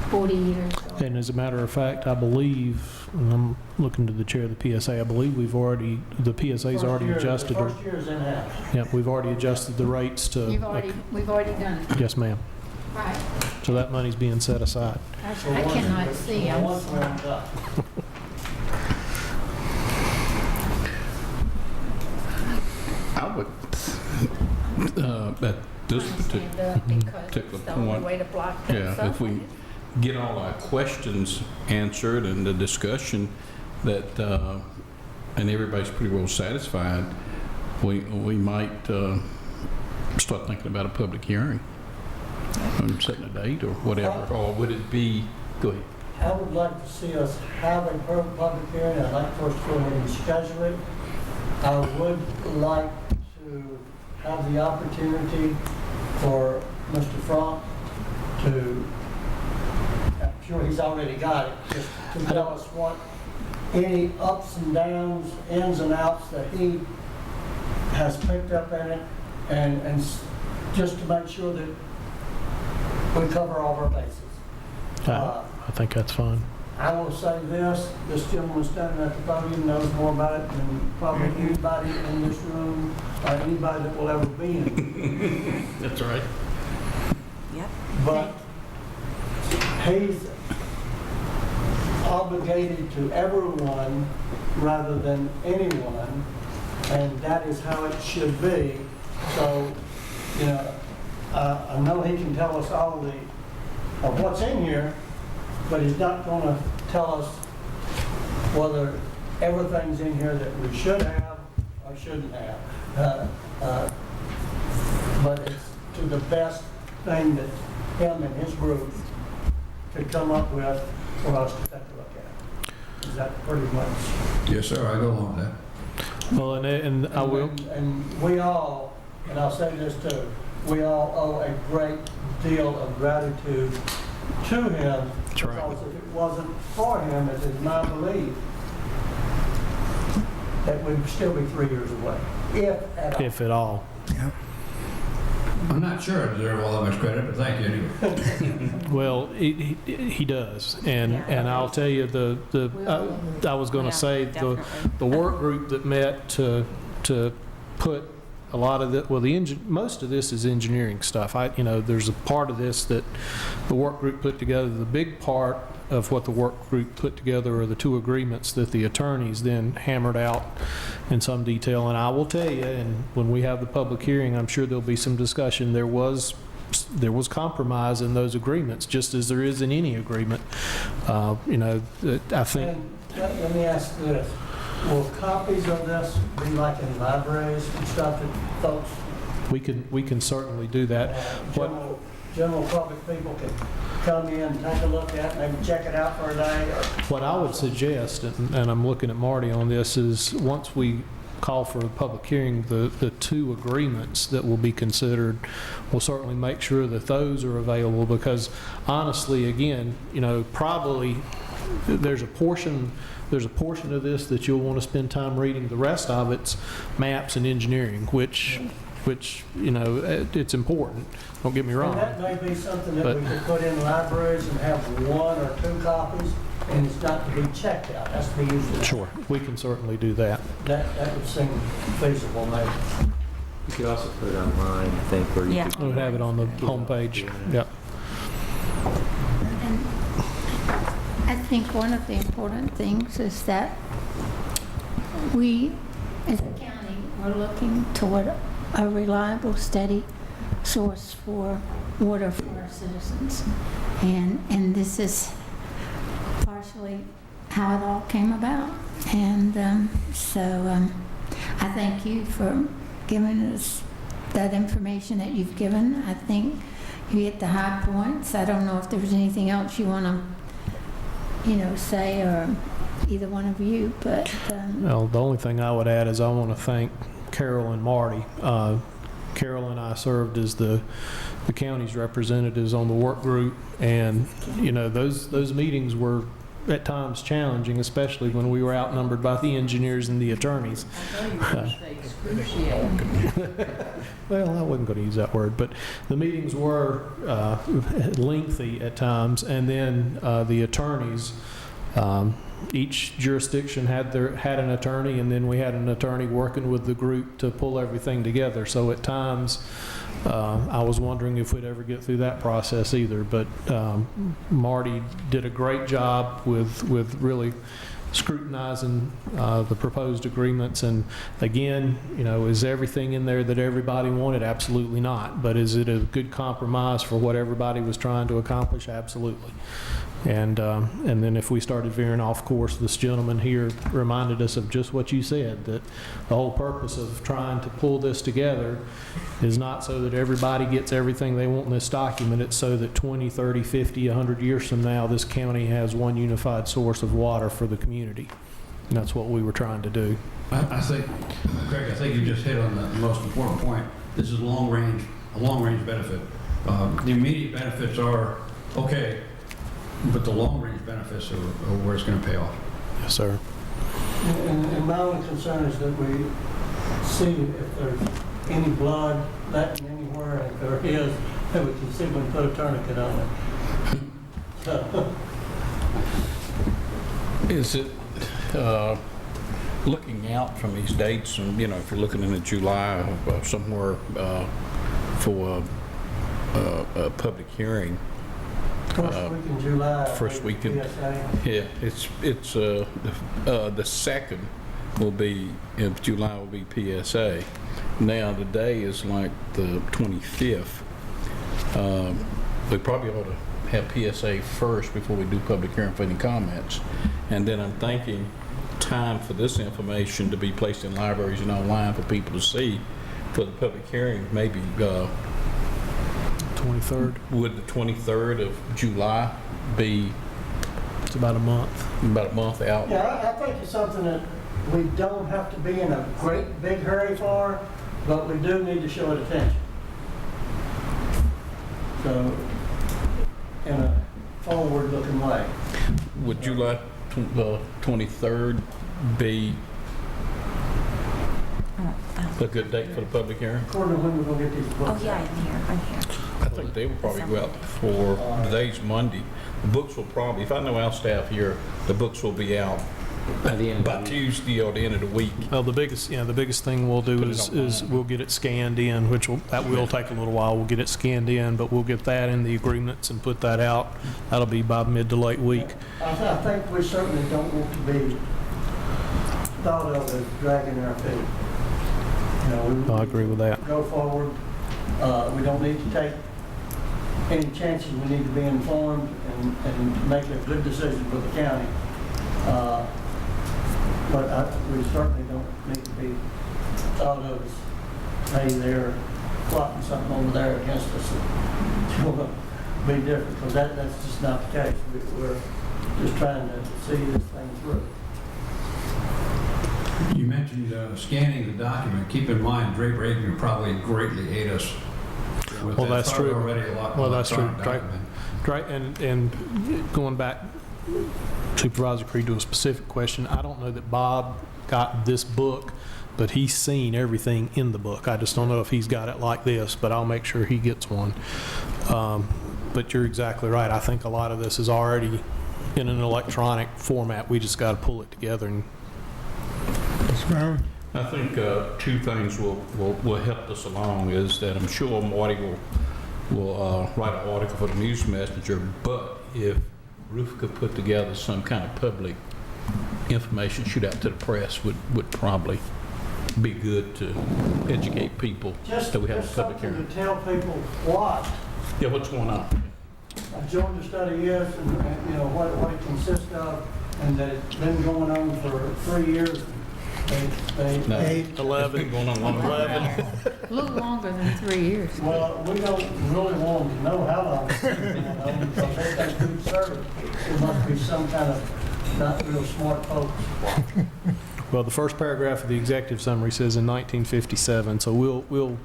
40 years. And as a matter of fact, I believe, and I'm looking to the chair of the PSA, I believe the PSA's already adjusted. The first year's in-house. Yep, we've already adjusted the rates to. We've already done it. Yes, ma'am. Right. So that money's being set aside. I cannot see. I'm sorry. I would, at this particular point, if we get all our questions answered and the discussion that, and everybody's pretty well satisfied, we might start thinking about a public hearing and setting a date or whatever. Or would it be, go ahead. I would like to see us have a public hearing. I'd like for us to go ahead and schedule it. I would like to have the opportunity for Mr. Frank to, I'm sure he's already got it, just to tell us what any ups and downs, ins and outs that he has picked up in it, and just to make sure that we cover all of our bases. I think that's fine. I will say this gentleman standing at the podium knows more about it than probably anybody in this room or anybody that will ever be in. That's right. Yep. But he's obligated to everyone rather than anyone, and that is how it should be. So, you know, I know he can tell us all of what's in here, but he's not going to tell us whether everything's in here that we should have or shouldn't have. But it's to the best thing that him and his group could come up with for us to take a look at. Is that pretty much? Yes, sir, I go along with that. Well, and I will. And we all, and I'll say this too, we all owe a great deal of gratitude to him. That's right. Because if it wasn't for him, it is my belief that we'd still be 3 years away, if at all. If at all. I'm not sure I deserve all that much credit, but thank you anyway. Well, he does, and I'll tell you I was going to say the work group that met to put a lot of the most of this is engineering stuff. There's a part of this that the work group put together. The big part of what the work group put together are the two agreements that the attorneys then hammered out in some detail. And I will tell you, and when we have the public hearing, I'm sure there'll be some discussion. There was compromise in those agreements, just as there is in any agreement. I think. And let me ask this. Will copies of this be like in libraries and stuff that folks, we can certainly do that. general public people can come in, take a look at, maybe check it out for a day? Or What I would suggest, and I'm looking at Marty on this, is once we call for a public hearing, the two agreements that will be considered, we'll certainly make sure that those are available, because honestly, again, probably there's a portion of this that you'll want to spend time reading. The rest of it's maps and engineering, which it's important. Don't get me wrong. And that may be something that we could put in libraries and have 1 or 2 copies, and it's not to be checked out. That's to be used. Sure, we can certainly do that. That would seem feasible, maybe. You could also put it online, I think, where you could. We'll have it on the homepage. Yep. And I think one of the important things is that we, as a county, are looking toward a reliable, steady source for water for our citizens. And this is partially how it all came about. And so I thank you for giving us that information that you've given. I think you hit the high points. I don't know if there's anything else you want to, say, or either one of you, but... Well, the only thing I would add is I want to thank Carol and Marty. Carol and I served as the county's representatives on the work group, and those meetings were at times challenging, especially when we were outnumbered by the engineers and the attorneys. Well, I wasn't going to use that word, but the meetings were lengthy at times, and then the attorneys. Each jurisdiction had an attorney, and then we had an attorney working with the group to pull everything together. So at times, I was wondering if we'd ever get through that process either. But Marty did a great job with really scrutinizing the proposed agreements. And again, is everything in there that everybody wanted? Absolutely not. But is it a good compromise for what everybody was trying to accomplish? Absolutely. And then if we started veering off course, this gentleman here reminded us of just what you said, that the whole purpose of trying to pull this together is not so that everybody gets everything they want in this document. It's so that 20, 30, 50, 100 years from now, this county has one unified source of water for the community. And that's what we were trying to do. I think, Craig, you just hit on the most important point. This is a long-range benefit. The immediate benefits are okay, but the long-range benefits are where it's going to pay off. Yes, sir. And my only concern is that we see if there's any blood letting anywhere, and if there is, that we can see when we put a tourniquet on it. Is it, looking out from these dates, and, you know, if you're looking into July, somewhere for a public hearing, First week in July. first weekend. PSA. Yeah, it's the second will be, of July will be PSA. Now, the day is like the 25th. We probably ought to have PSA first before we do public hearing for any comments. And then I'm thinking time for this information to be placed in libraries and online for people to see for the public hearing, maybe 23rd. would the 23rd of July be It's about a month. out? Yeah, I think it's something that we don't have to be in a great big hurry for, but we do need to show it attention. So, in a forward-looking way. Would July 23rd be a good date for the public hearing? According to when we're gonna get these books. Oh, yeah, I'm here. I think they will probably go out for, today's Monday. The books will probably, if I know our staff here, the books will be out By the end of the by week. Tuesday or the end of the week. Well, the biggest thing we'll do Put it is online. we'll get it scanned in, which will take a little while. We'll get it scanned in, but we'll get that in the agreements and put that out. That'll be by mid to late week. I think we certainly don't want to be thought of as dragging our feet. You know, I agree with that. Go forward. We don't need to take any chances. We need to be informed and make a good decision for the county. But we certainly don't need to be thought of as, hey, they're plotting something over there against us. It's going to be different, because that's just not the case. We're just trying to see this thing through. You mentioned scanning the document. Keep in mind, Draper Aiken probably greatly aid us with Well, that that's true. already Well, that's true. electronic document. Right, and going back, Supervisor Creed, to a specific question, I don't know that Bob got this book, but he's seen everything in the book. I just don't know if he's got it like this, but I'll make sure he gets one. But you're exactly right. I think a lot of this is already in an electronic format. We just got to pull it together. And I think two things will help us along is that I'm sure Marty will write an article for the News Messenger, but if Ruth could put together some kind of public information shoot out to the press would probably be good to educate people Just that we have a just public something hearing. to tell people what Yeah, what's going on? a Georgia study is, and you know what it consists of, and that it's been going on for 3 years. No, 11. It's been going on longer than that. A little longer than 3 years. Well, we don't really want them to know how long it's been going on, because they think food service, it must be some kind of not real smart folks. well, the first paragraph of the executive summary says in 1957, so we'll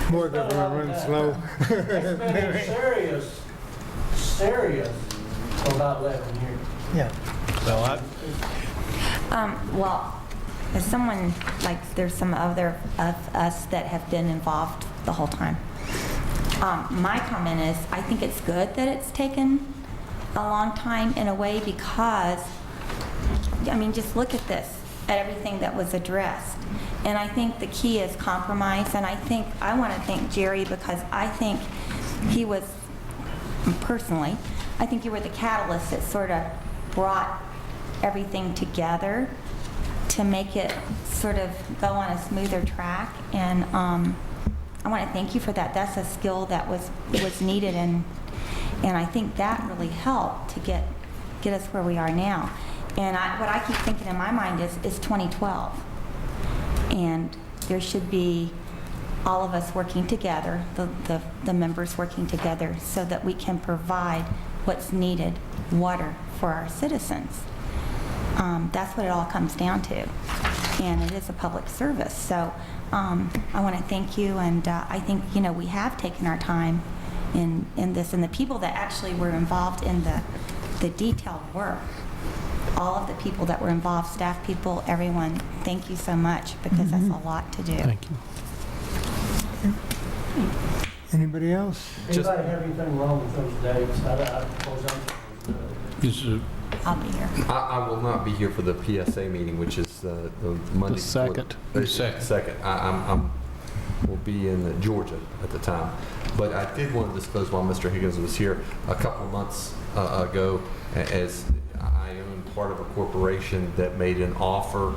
More government runs slow. It's been serious for about 11 years. Yeah. well, Well, as someone, like, there's some other of us that have been involved the whole time. My comment is, I think it's good that it's taken a long time in a way, because, I mean, just look at this, at everything that was addressed. And I think the key is compromise, and I want to thank Jerry, because I think he was, personally, I think you were the catalyst that sort of brought everything together to make it sort of go on a smoother track. And I want to thank you for that. That's a skill that was needed, and I think that really helped to get us where we are now. And what I keep thinking in my mind is 2012. And there should be all of us working together, the members working together, so that we can provide what's needed, water, for our citizens. That's what it all comes down to. And it is a public service. So I want to thank you, and I think, you know, we have taken our time in this, and the people that actually were involved in the detailed work, all of the people that were involved, staff people, everyone, thank you so much, because that's a lot to do. thank you. Anybody else? Anybody have anything wrong with those dates? I'll be here. I will not be here for the PSA meeting, which is the Monday. The second. Second. I'm will be in Georgia at the time. But I did want to disclose while Mr. Higgins was here a couple months ago, as I own part of a corporation that made an offer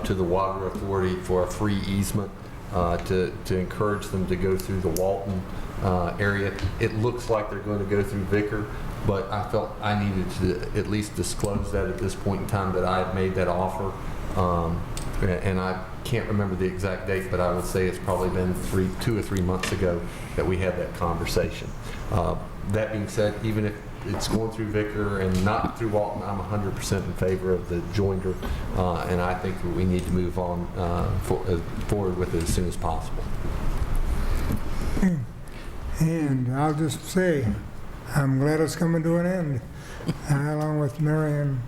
to the Water Authority for a free easement to encourage them to go through the Walton area. It looks like they're going to go through Vicar, but I felt I needed to at least disclose that at this point in time that I had made that offer. And I can't remember the exact date, but I would say it's probably been 2 or 3 months ago that we had that conversation. That being said, even if it's going through Vicar and not through Walton, I'm 100% in favor of the joinder, and I think that we need to move on forward with it as soon as possible. And I'll just say, I'm glad it's coming to an end. I, along with Mary and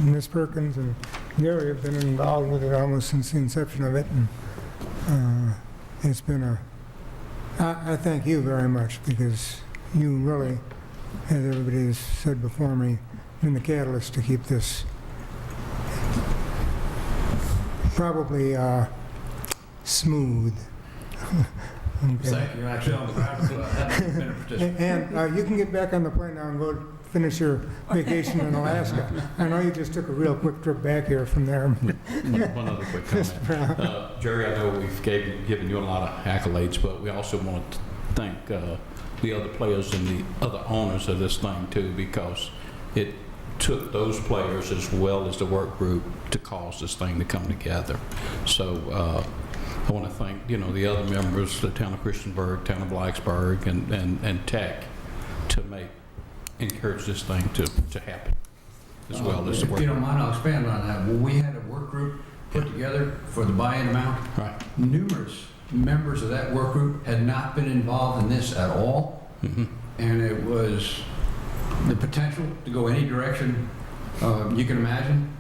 Ms. Perkins and Gary, have been involved with it almost since the inception of it, and it's been I thank you very much, because you really, as everybody has said before me, been the catalyst to keep this probably smooth. Okay. Thank you. Actually, on the ground, I haven't been a participant. And you can get back on the plane now and go finish your vacation in Alaska. I know you just took a real quick trip back here from there. One other quick comment. Jerry, I know we've given you a lot of accolades, but we also want to thank the other players and the other owners of this thing too, because it took those players as well as the work group to cause this thing to come together. So I want to thank, the other members, the town of Christiansburg, town of Blacksburg, and Tech, to encourage this thing to happen, as well as the work. If you don't mind, I'll expand on that. When we had a work group put together for the buy-in amount, right, numerous members of that work group had not been involved in this at all, and it was the potential to go any direction you can imagine.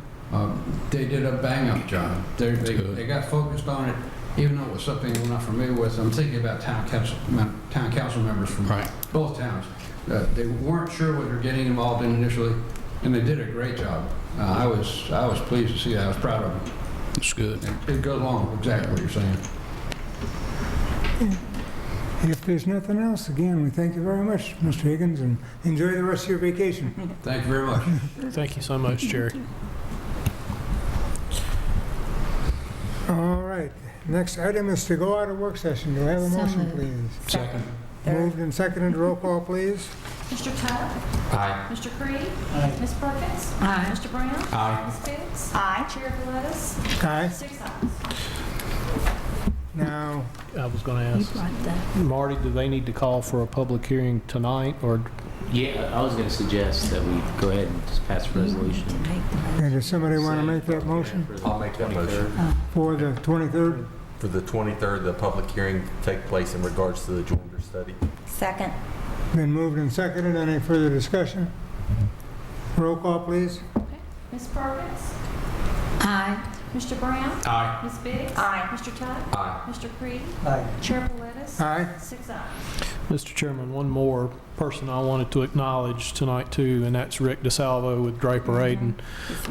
They did a bang-up job. They got focused on it, even though it was something we're not familiar with. I'm thinking about town council members from both towns. They weren't sure what they were getting involved in initially, and they did a great job. I was pleased to see that. I was proud of them. That's good. It goes along with exactly what you're saying. If there's nothing else, again, we thank you very much, Mr. Higgins, and enjoy the rest of your vacation. Thank you very much. Thank you so much, Jerry. All right. Next item is to go out of work session. Do I have a motion, please? Second. Moved and seconded. Roll call, please. Mr. Tuck? Aye. Mr. Creed? Aye. Ms. Perkins? Aye. Mr. Brown? Aye. Ms. Biggs? Aye. Chair Gillettes? Aye. 6 ayes. Now, I was going to You ask, brought that. Marty, do they need to call for a public hearing tonight, or Yeah, I was going to suggest that we go ahead and just pass a resolution. does somebody want to make that motion I'll make that motion. for the 23rd? For the 23rd, the public hearing to take place in regards to the joinder study. Second. Been moved and seconded. Any further discussion? Roll call, please. Okay. Ms. Perkins? Aye. Mr. Brown? Aye. Ms. Biggs? Aye. Mr. Tuck? Aye. Mr. Creed? Aye. Chair Gillettes? Aye. 6 ayes. Mr. Chairman, one more person I wanted to acknowledge tonight too, and that's Rick DeSalvo with Draper Aiden.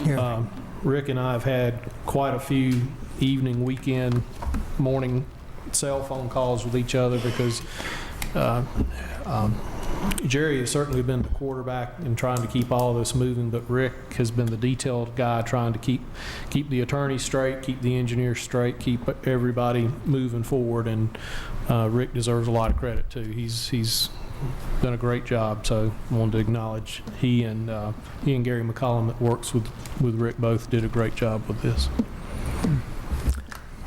Yeah. Rick and I have had quite a few evening, weekend, morning cell phone calls with each other because Jerry has certainly been the quarterback in trying to keep all this moving, but Rick has been the detailed guy trying to keep the attorneys straight, keep the engineers straight, keep everybody moving forward, and Rick deserves a lot of credit too. He's done a great job, so I wanted to acknowledge he and Gary McCollum that works with Rick both did a great job with this.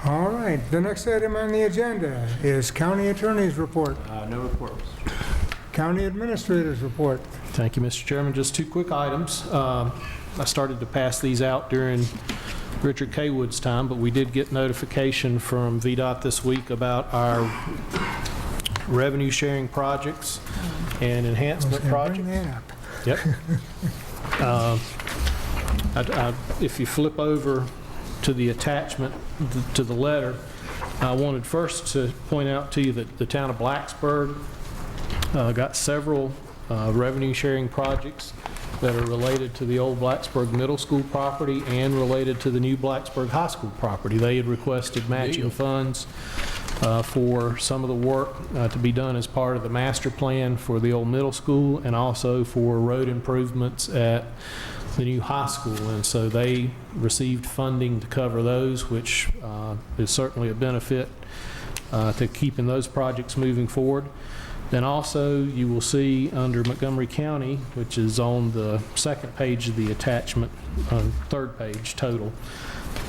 All right. The next item on the agenda is County Attorney's Report. No report, Mr. Chairman. County Administrator's Report. Thank you, Mr. Chairman. Just two quick items. I started to pass these out during Richard Kaywood's time, but we did get notification from VDOT this week about our revenue sharing projects and enhancement projects. Bring that up. Yep. If you flip over to the attachment to the letter, I wanted first to point out to you that the town of Blacksburg got several revenue-sharing projects that are related to the old Blacksburg Middle School property and related to the new Blacksburg High School property. They had requested matching funds for some of the work to be done as part of the master plan for the old middle school and also for road improvements at the new high school. And so they received funding to cover those, which is certainly a benefit to keeping those projects moving forward. Then also you will see under Montgomery County, which is on the second page of the attachment, third page total,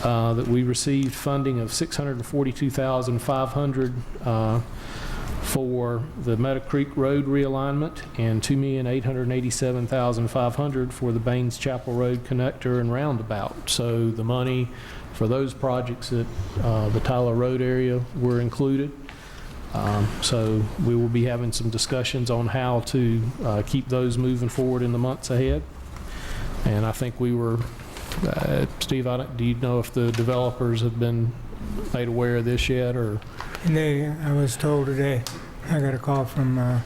that we received funding of $642,500 for the Meadow Creek Road realignment and $2,887,500 for the Baines Chapel Road connector and roundabout. So the money for those projects at the Tyler Road area were included. So we will be having some discussions on how to keep those moving forward in the months ahead. And I think we were, Steve, do you know if the developers have been made aware of this yet, or? I was told today, I got a call from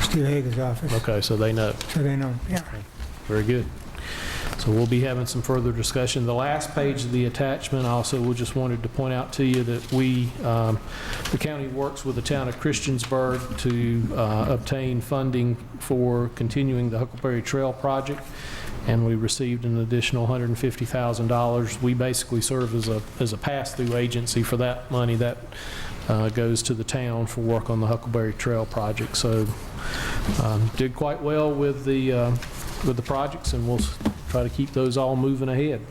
Steve Hagen's office. Okay, so they know. So they know, yeah. Okay. Very good. So we'll be having some further discussion. The last page of the attachment, also, we just wanted to point out to you that we, the county works with the town of Christiansburg to obtain funding for continuing the Huckleberry Trail project, and we received an additional $150,000. We basically serve as a pass-through agency for that money that goes to the town for work on the Huckleberry Trail project. So did quite well with the projects, and we'll try to keep those all moving ahead.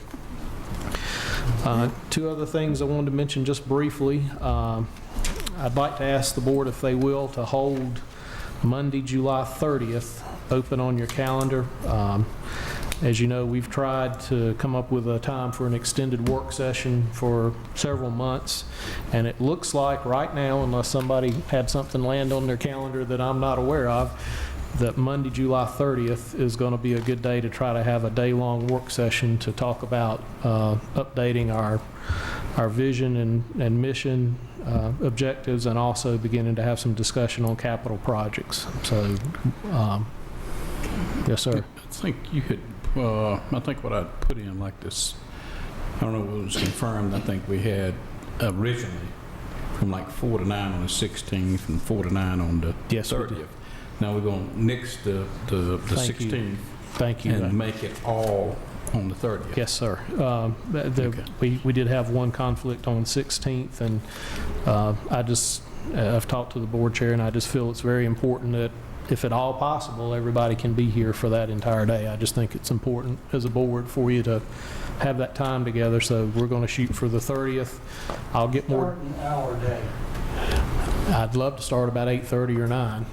Two other things I wanted to mention just briefly. I'd like to ask the board, if they will, to hold Monday, July 30th open on your calendar. As you know, we've tried to come up with a time for an extended work session for several months, and it looks like right now, unless somebody had something land on their calendar that I'm not aware of, that Monday, July 30th is going to be a good day to try to have a day-long work session to talk about updating our vision and mission objectives, and also beginning to have some discussion on capital projects. So, yes, sir. I think you had, I think what I'd put in like this, I don't know if it was confirmed, I think we had originally from like 4 to 9 on the 16th and 4 to 9 on the 30th. Now we're going to nix the 16th. Thank you. And make it all on the 30th. Yes, sir. We did have one conflict on the 16th, and I've talked to the board chair, and I just feel it's very important that, if at all possible, everybody can be here for that entire day. I just think it's important as a board for you to have that time together. So we're going to shoot for the 30th. I'll get more. Start an hour day. I'd love to start about 8:30 or 9.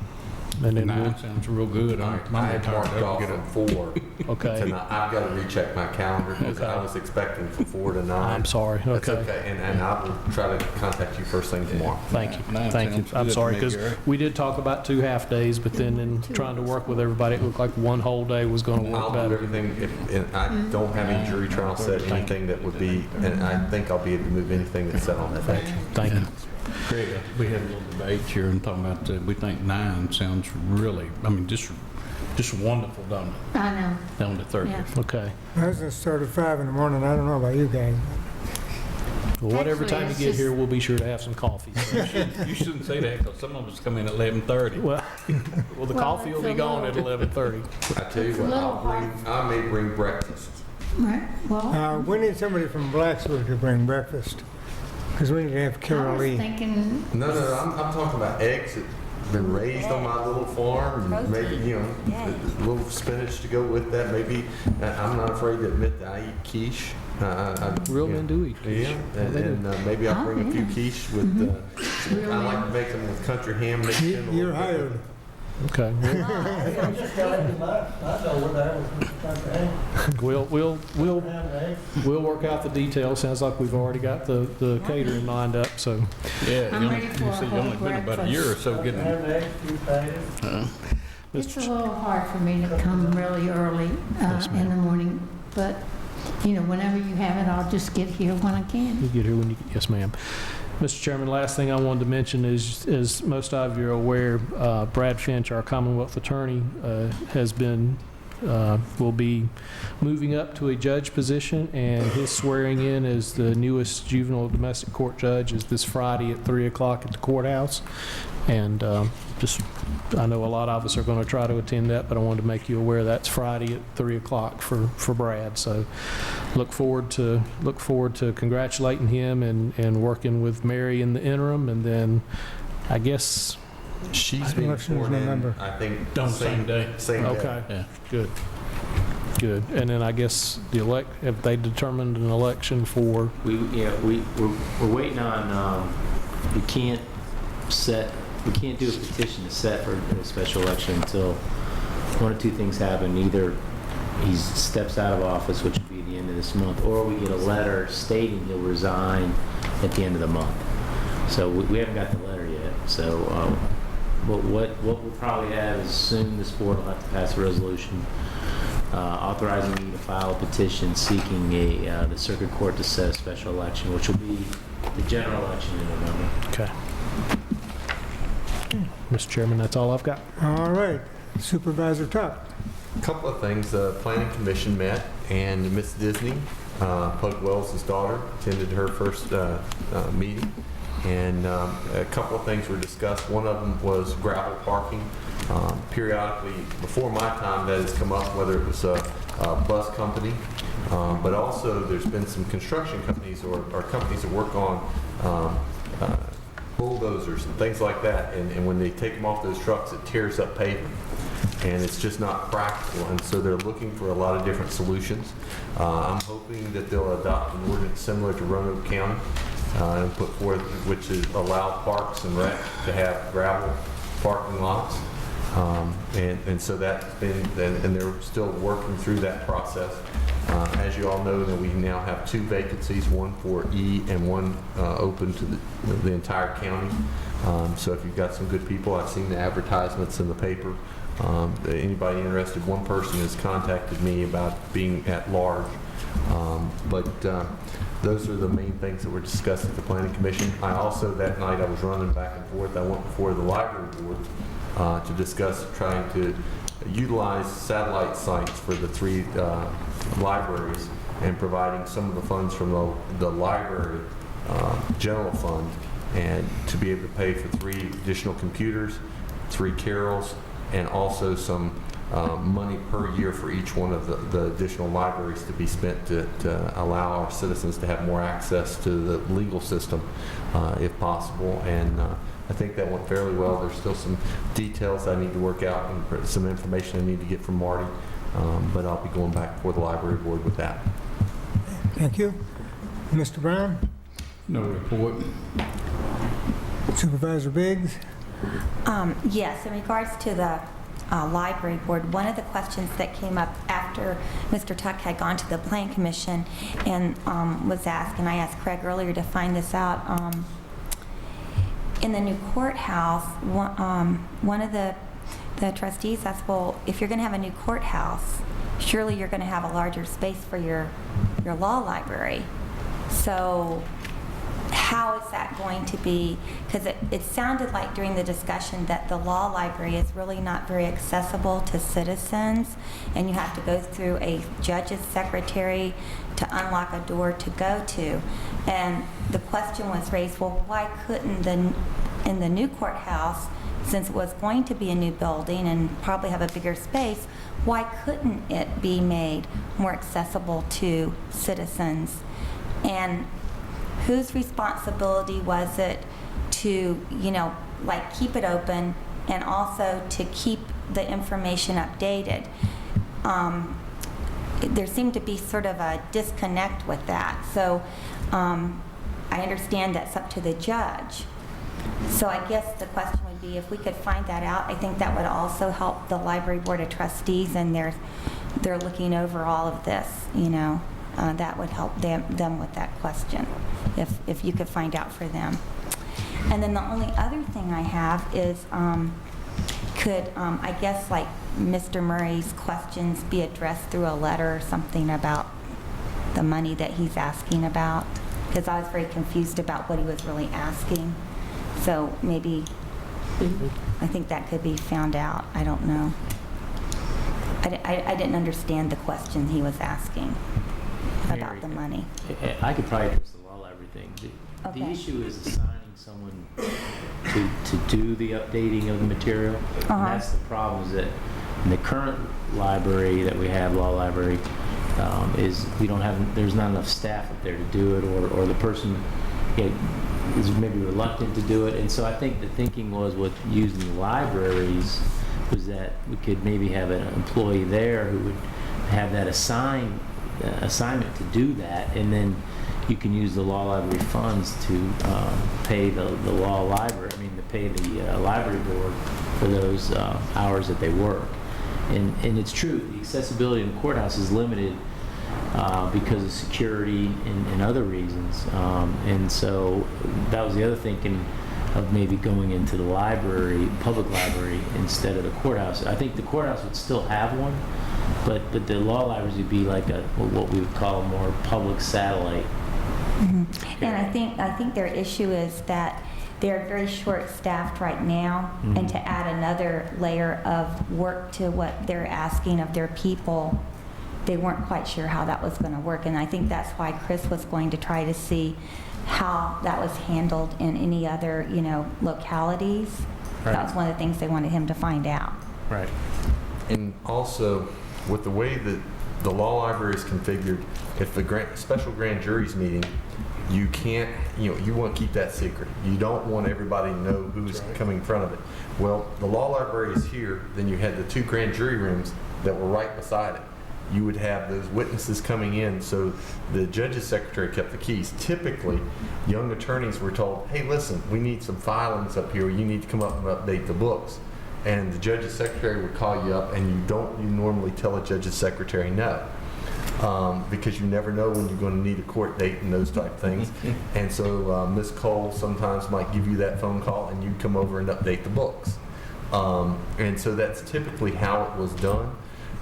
And then 9 sounds real good. I had marked off from 4. Okay. Tonight. I've got to recheck my calendar because Okay. I was expecting from 4 to 9. I'm sorry. That's Okay. okay. And I will try to contact you first thing tomorrow. Thank you. 9 Thank you. sounds I'm good sorry, to me, because Gary. we did talk about 2 half-days, but then in trying to work with everybody, it looked like one whole day was going to work I'll do better. everything. And I don't have any jury trial set, anything that would be, and I think I'll be able to move anything that's set on that day. Thank you. Craig, we had a little debate here and talking about, we think 9 sounds really, I mean, just wonderful, don't it? I know. On the 30th. Okay. I was going to start at 5 in the morning. I don't know about you guys. Well, whatever Actually, time you it's get just- here, we'll be sure to have some coffee. So. You shouldn't say that because some of us come in at 11:30. Well, the coffee will it's be a gone at little- 11:30. I tell you what, I may bring breakfast. Right, well, We need somebody from Blacksburg to bring breakfast, because we need to have I Carol was Lee. thinking, No, I'm talking about eggs that been raised on my little farm, and maybe, Yeah. a little spinach to go with that. Maybe, I'm not afraid to admit that I eat quiche. Real men do eat quiche. Yeah, and maybe I'll bring a few quiche with, I like to make them with country ham mixed in a little You're bit. hired. Okay. We'll work out the details. Sounds like we've already got the catering lined up. So Yeah, I'm ready for a you whole only been about a year or so getting. it's a little hard for me to come really early in the morning, but whenever you have it, I'll just get here when I can. You get here when you, yes, ma'am. Mr. Chairman, last thing I wanted to mention is, as most of you are aware, Brad Finch, our Commonwealth Attorney, will be moving up to a judge position, and his swearing in as the newest juvenile domestic court judge is this Friday at 3 o'clock at the courthouse. And I know a lot of us are going to try to attend that, but I wanted to make you aware that's Friday at 3 o'clock for Brad. So look forward to congratulating him and working with Mary in the interim, and then I guess She's being sworn in, I think, Same day. Same day. okay. Yeah. Good. And then I guess have they determined an election for? We're waiting on, we can't do a petition to set for a special election until one of two things happen. Either he steps out of office, which would be the end of this month, or we get a letter stating he'll resign at the end of the month. So we haven't got the letter yet. So what we'll probably have is soon this board will have to pass a resolution authorizing me to file a petition seeking the circuit court to set a special election, which will be the general election in November. Okay. Mr. Chairman, that's all I've got. All right, Supervisor Tuck. A couple of things. The Planning Commission met, and Miss Disney, Pug Wells' daughter, attended her first meeting. And a couple of things were discussed. One of them was gravel parking. Periodically, before my time, that has come up, whether it was a bus company, but also there's been some construction companies or companies that work on bulldozers and things like that, and when they take them off those trucks, it tears up pavement, and it's just not practical, and so they're looking for a lot of different solutions. I'm hoping that they'll adopt an ordinance similar to Roanoke County and put forth, which is allow parks and rec to have gravel parking lots, and so that's been, and they're still working through that process. As you all know, that we now have 2 vacancies, one for E and one open to the entire county. So if you've got some good people, I've seen the advertisements in the paper. Anybody interested, one person has contacted me about being at large. Those are the main things that were discussed at the Planning Commission. I also, that night, I was running back and forth. I went before the library board to discuss trying to utilize satellite sites for the 3 libraries and providing some of the funds from the library general fund, and to be able to pay for 3 additional computers, 3 carrels, and also some money per year for each one of the additional libraries to be spent to allow our citizens to have more access to the legal system if possible. And I think that went fairly well. There's still some details I need to work out and some information I need to get from Marty, but I'll be going back before the library board with that. Thank you. Mr. Brown? No report. Supervisor Biggs? Yes, in regards to the library board, one of the questions that came up after Mr. Tuck had gone to the Planning Commission and was asked, and I asked Craig earlier to find this out, in the new courthouse, one of the trustees asked, well, if you're going to have a new courthouse, surely you're going to have a larger space for your law library. So how is that going to be? Because it sounded like during the discussion that the law library is really not very accessible to citizens, and you have to go through a judge's secretary to unlock a door to go to. And the question was raised, well, why couldn't in the new courthouse, since it was going to be a new building and probably have a bigger space, why couldn't it be made more accessible to citizens? And whose responsibility was it to, keep it open and also to keep the information updated? There seemed to be sort of a disconnect with that. So I understand that's up to the judge. So I guess the question would be, if we could find that out, I think that would also help the Library Board of Trustees, and they're looking over all of this, that would help them with that question, if you could find out for them. And then the only other thing I have is, could, I guess, like Mr. Murray's questions be addressed through a letter or something about the money that he's asking about, because I was very confused about what he was really asking. So maybe, I think that could be found out. I don't know. I didn't understand the question he was asking about the money. I could probably address the law library thing. The Okay. issue is assigning someone to do the updating of the material. And that's the problem, is that in the current library that we have, law library, is we don't have, there's not enough staff up there to do it, or the person is maybe reluctant to do it. And so I think the thinking was with using libraries was that we could maybe have an employee there who would have that assignment to do that, and then you can use the law library funds to pay the law library, to pay the library board for those hours that they work. And it's true, the accessibility in the courthouse is limited because of security and other reasons. And so that was the other thinking of maybe going into the library, public library, instead of the courthouse. I think the courthouse would still have one, but the law libraries would be like what we would call a more public satellite. Mm-hmm. And I think their issue is that they're very short-staffed right now, and to add another layer of work to what they're asking of their people, they weren't quite sure how that was going to work. And I think that's why Chris was going to try to see how that was handled in any other, localities. Right. That was one of the things they wanted him to find out. Right. And also, with the way that the law library is configured, if the special grand jury's meeting, you can't, you want to keep that secret. You don't want everybody to know who's coming in front of it. Well, the law library is here, then you had the 2 grand jury rooms that were right beside it. You would have those witnesses coming in, so the judge's secretary kept the keys. Typically, young attorneys were told, hey, listen, we need some filings up here. You need to come up and update the books. And the judge's secretary would call you up, and you normally tell a judge's secretary no. Because you never know when you're going to need a court date and those type of things. And so Ms. Cole sometimes might give you that phone call, and you'd come over and update the books. And so that's typically how it was done.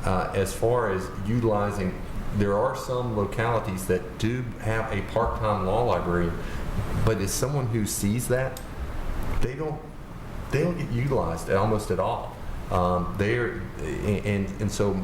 As far as utilizing, there are some localities that do have a part-time law librarian, but as someone who sees that, they don't get utilized almost at all. And so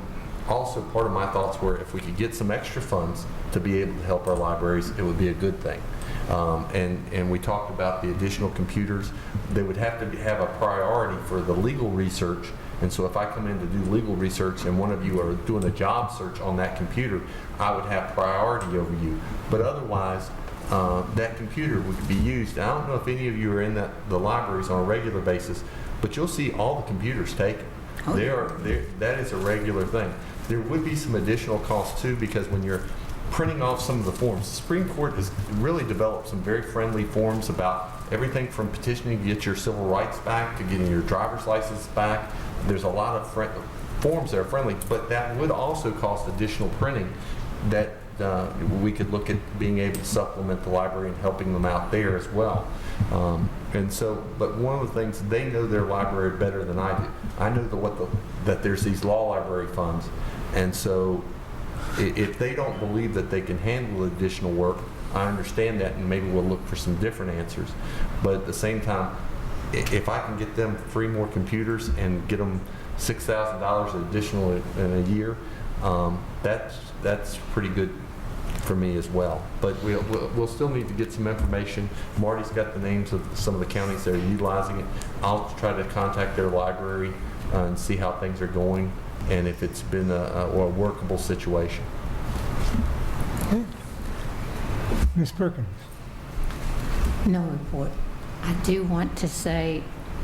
also part of my thoughts were if we could get some extra funds to be able to help our libraries, it would be a good thing. And we talked about the additional computers. They would have to have a priority for the legal research. And so if I come in to do legal research and one of you are doing a job search on that computer, I would have priority over you. But otherwise, that computer would be used. I don't know if any of you are in the libraries on a regular basis, but you'll see all the computers taken. That is a regular thing. There would be some additional costs too, because when you're printing off some of the forms, the Supreme Court has really developed some very friendly forms about everything from petitioning to get your civil rights back to getting your driver's license back. There's a lot of forms that are friendly, but that would also cost additional printing that we could look at being able to supplement the library and helping them out there as well. And so, but one of the things, they know their library better than I do. I know that there's these law library funds, and so if they don't believe that they can handle additional work, I understand that, and maybe we'll look for some different answers. But at the same time, if I can get them 3 more computers and get them $6,000 additional in a year, that's pretty good for me as well. But we'll still need to get some information. Marty's got the names of some of the counties that are utilizing it. I'll try to contact their library and see how things are going and if it's been a workable situation. Okay. Ms. Perkins. No report. I do want to say,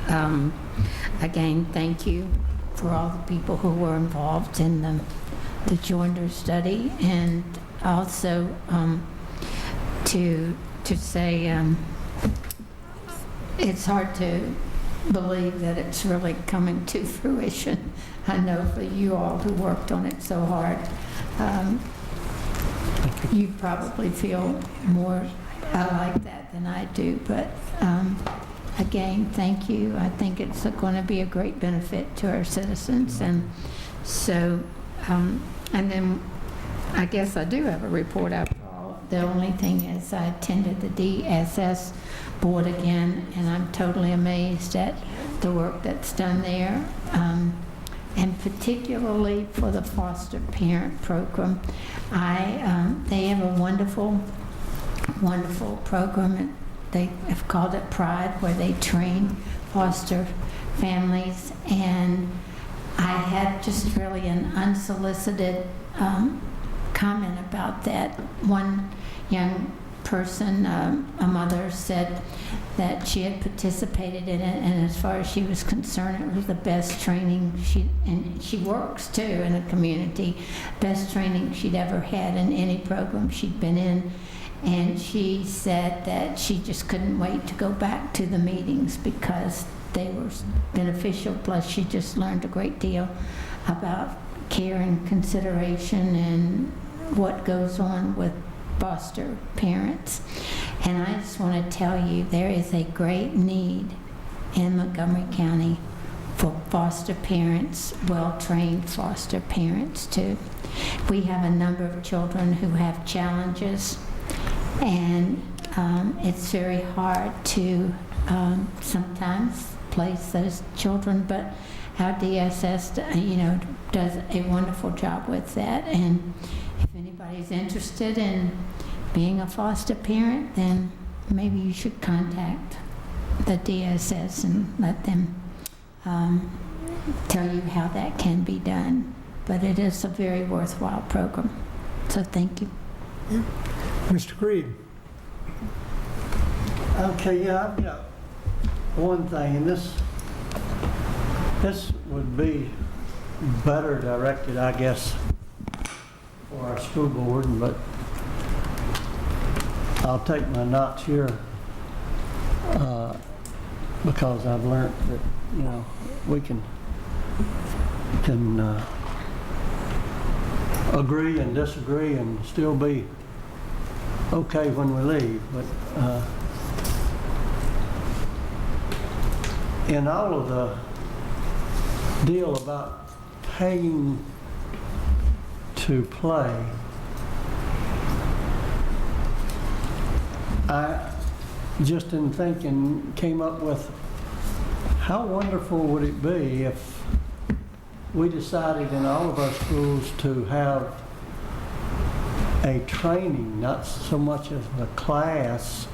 again, thank you for all the people who were involved in the Joinder study, and also to say it's hard to believe that it's really coming to fruition. I know for you all who worked on it so hard, you probably feel more like that than I do, but again, thank you. I think it's going to be a great benefit to our citizens, and so, and then I guess I do have a report after all. The only thing is I attended the DSS board again, and I'm totally amazed at the work that's done there. And particularly for the foster parent program. They have a wonderful, wonderful program. They have called it Pride, where they train foster families. And I had just really an unsolicited comment about that. One young person, a mother, said that she had participated in it, and as far as she was concerned, it was the best training and she works too in a community, best training she'd ever had in any program she'd been in. And she said that she just couldn't wait to go back to the meetings because they were beneficial, plus she just learned a great deal about care and consideration and what goes on with foster parents. And I just want to tell you, there is a great need in Montgomery County for foster parents, well-trained foster parents too. We have a number of children who have challenges, and it's very hard to sometimes place those children, but our DSS, does a wonderful job with that. And if anybody's interested in being a foster parent, then maybe you should contact the DSS and let them tell you how that can be done. But it is a very worthwhile program. So thank you. Yeah. Mr. Creed. Okay, yeah, I've got one thing, and this would be better directed, I guess, for our school board, but I'll take my notch here because I've learned that, we can agree and disagree and still be okay when we leave. But in all of the deal about paying to play, I just in thinking came up with how wonderful would it be if we decided in all of our schools to have a training, not so much as a class,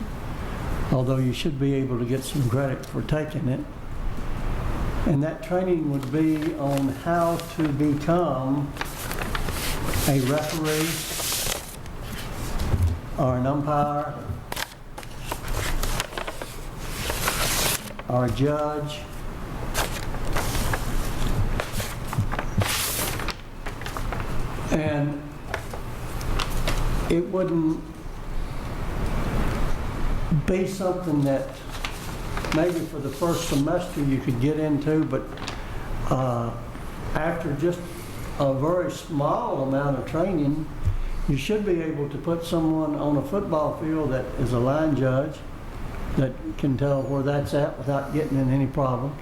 although you should be able to get some credit for taking it. And that training would be on how to become a referee or an umpire or a judge. And it wouldn't be something that maybe for the first semester you could get into, but after just a very small amount of training, you should be able to put someone on a football field that is a line judge that can tell where that's at without getting in any problems.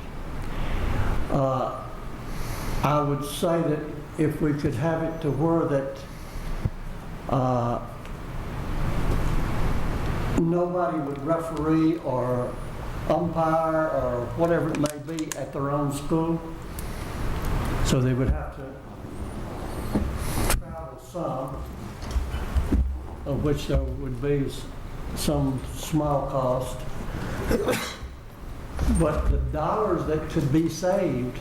I would say that if we could have it to where that nobody would referee or umpire or whatever it may be at their own school, so they would have to travel some, of which there would be some small cost, but the dollars that could be saved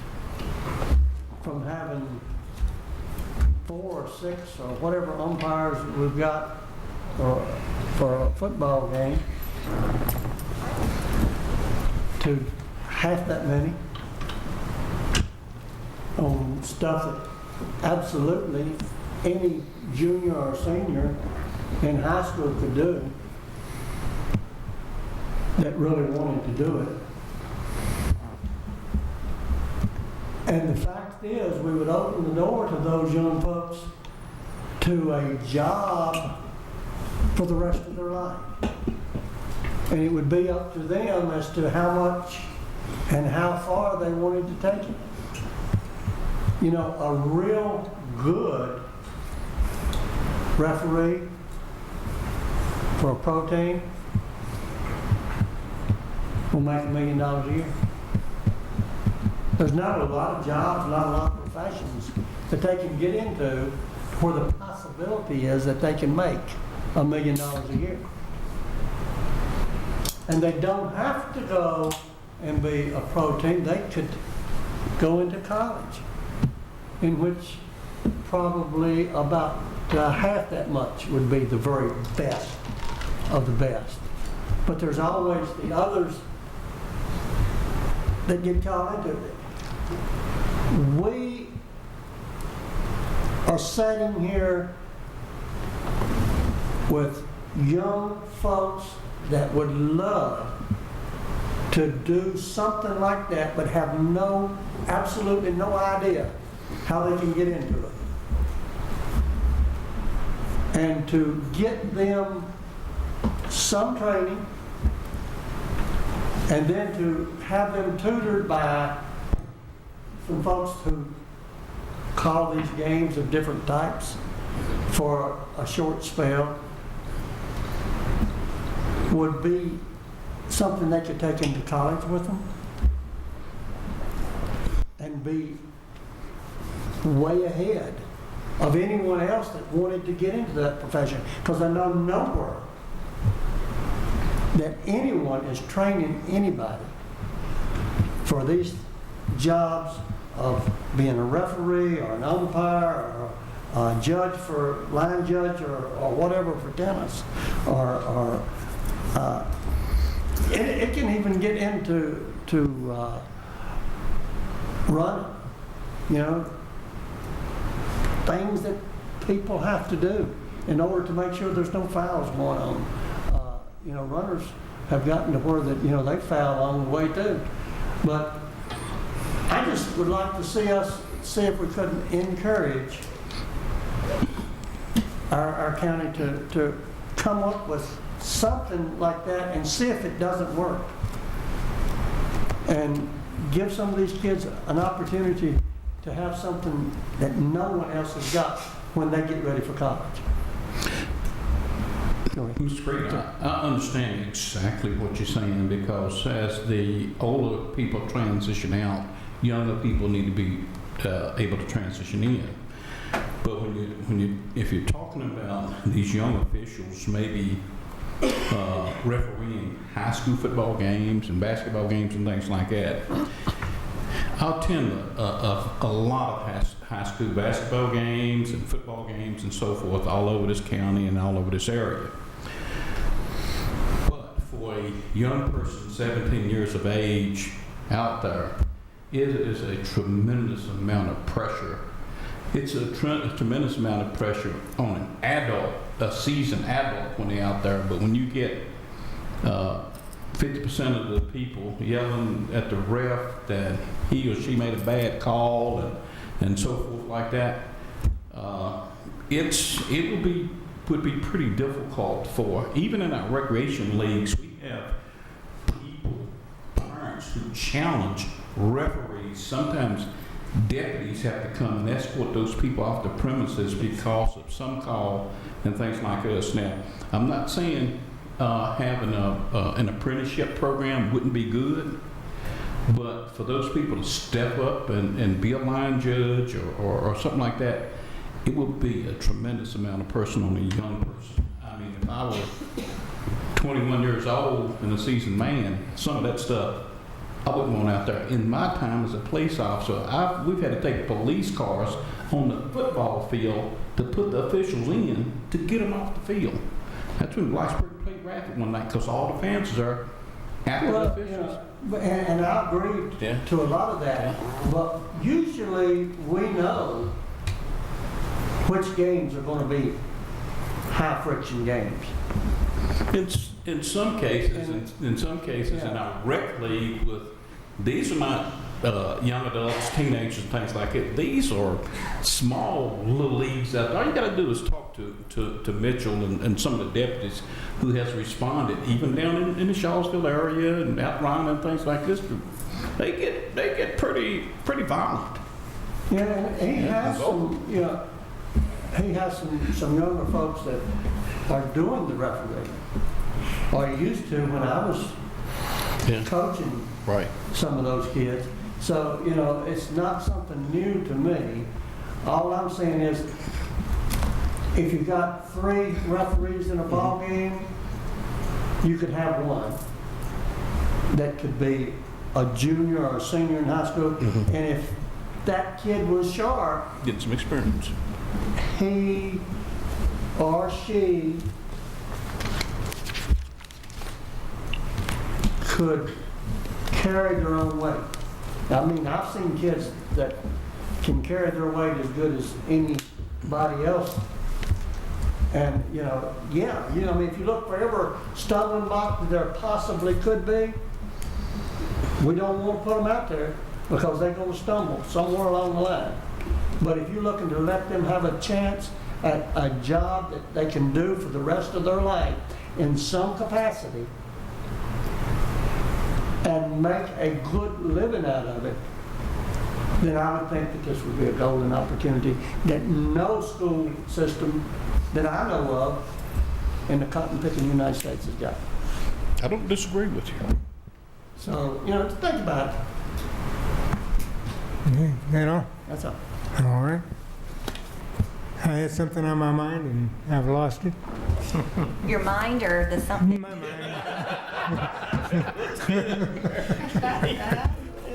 from having 4 or 6 or whatever umpires we've got for a football game to half that many on stuff that absolutely any junior or senior in high school could do that really wanted to do it. And the fact is, we would open the door to those young folks to a job for the rest of their life. And it would be up to them as to how much and how far they wanted to take it. A real good referee for a pro team will make $1 million a year. There's not a lot of jobs, not a lot of professions that they can get into where the possibility is that they can make $1 million a year. And they don't have to go and be a pro team. They could go into college, in which probably about half that much would be the very best of the best. But there's always the others that get caught into it. We are sitting here with young folks that would love to do something like that, but have absolutely no idea how they can get into it. And to get them some training, and then to have them tutored by some folks who call these games of different types for a short spell would be something they could take into college with them and be way ahead of anyone else that wanted to get into that profession. Because I know nowhere that anyone is training anybody for these jobs of being a referee or an umpire or a judge for line judge or whatever for tennis or it can even get into running, you know, things that people have to do in order to make sure there's no fouls going on. You know, runners have gotten to where that, you know, they foul along the way too. But I just would like to see if we couldn't encourage our county to come up with something like that and see if it doesn't work. And give some of these kids an opportunity to have something that no one else has got when they get ready for college. Mr. Creed, I understand exactly what you're saying, because as the older people transition out, younger people need to be able to transition in. But if you're talking about these young officials maybe refereeing high school football games and basketball games and things like that, I'll attend a lot of high school basketball games and football games and so forth all over this county and all over this area. But for a young person, 17 years of age, out there, it is a tremendous amount of pressure. It's a tremendous amount of pressure on an adult, a seasoned adult when they're out there. But when you get 50% of the people yelling at the ref that he or she made a bad call and so forth like that, it would be pretty difficult for, even in our recreation leagues, we have people, parents who challenge referees. Sometimes deputies have to come and escort those people off the premises because of some call and things like this. Now, I'm not saying having an apprenticeship program wouldn't be good, but for those people to step up and be a line judge or something like that, it would be a tremendous amount of pressure on a young person. I mean, if I were 21 years old and a seasoned man, some of that stuff I wouldn't want out there. In my time as a police officer, we've had to take police cars on the football field to put the officials in to get them off the field. That's when Blacksburg played Rapid one night, because all the fans was there after the officials. And I agree to a lot of that, but usually we know which games are going to be high friction games. It's in some cases, in our rec league, these are not young adults, teenagers, things like it. These are small little leagues out there. All you got to do is talk to Mitchell and some of the deputies who has responded, even down in the Shawsville area and out Ryan and things like this. They get pretty violent. Yeah, and he has some, he has some younger folks that are doing the refereeing, or used to when I was coaching some of those kids. So, you know, it's not something new to me. All I'm saying is, if you've got 3 referees in a ball game, you could have one that could be a junior or a senior in high school. And if that kid was sharp, Getting some experience. he or she could carry their own weight. I mean, I've seen kids that can carry their weight as good as anybody else. And, you know, I mean, if you look for every stumbling block that there possibly could be, we don't want to put them out there because they're going to stumble somewhere along the line. But if you're looking to let them have a chance at a job that they can do for the rest of their life in some capacity and make a good living out of it, then I would think that this would be a golden opportunity that no school system that I know of in the cotton-picking United States has got. I don't disagree with you. So, you know, think about it. Okay, you know, That's all. all right. I had something on my mind and I've lost it. Your mind or the something? My mind.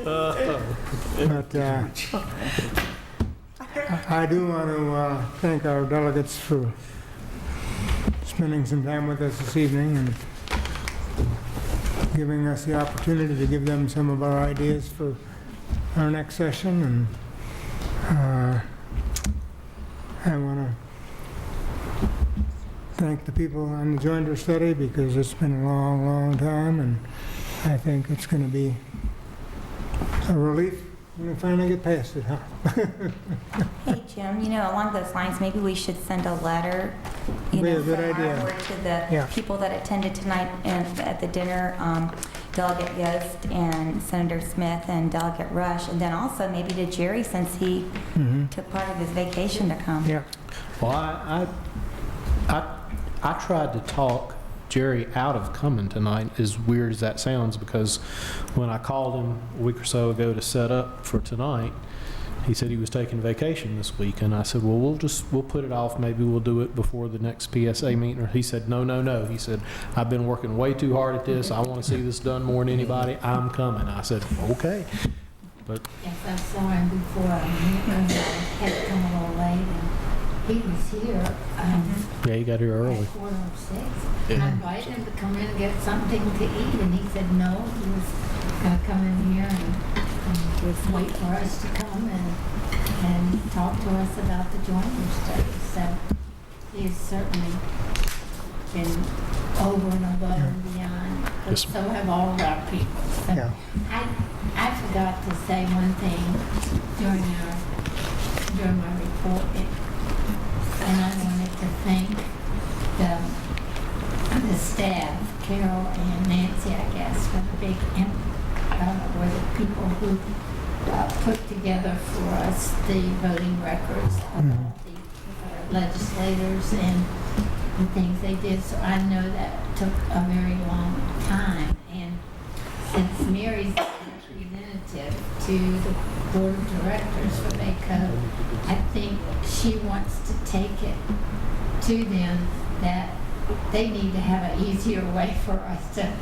But I do want to thank our delegates for spending some time with us this evening and giving us the opportunity to give them some of our ideas for our next session. And I want to thank the people on the joinder study because it's been a long, long time, and I think it's going to be a relief when we finally get past it, huh? Hey, Jim, you know, along those lines, maybe we should send a letter, you Be a know, good from our idea. board to the Yeah. people that attended tonight and at the dinner, Delegate Yost and Senator Smith and Delegate Rush, and then also maybe to Jerry since he took part of his vacation to come. Yeah. Well, I tried to talk Jerry out of coming tonight, as weird as that sounds, because when I called him a week or so ago to set up for tonight, he said he was taking vacation this week, and I said, well, we'll put it off. Maybe we'll do it before the next PSA meeting. Or he said, no. He said, I've been working way too hard at this. I want to see this done more than anybody. I'm coming. I said, okay. But Yes, I saw him before. I had to come a little late, and he was here. yeah, he got here early. At 5:46. I invited him to come in and get something to eat, and he said no. He was going to come in here and wait for us to come and talk to us about the joiner study. So he's certainly been over and above and beyond. But Yes. so have all of our people. So Yeah. I forgot to say one thing during my report, and I wanted to thank the staff, Carol and Nancy, I guess, for the big were the people who put together for us the voting records of all the legislators and the things they did. So I know that took a very long time. And since Mary's representative to the board of directors for VACO, I think she wants to take it to them that they need to have an easier way for us to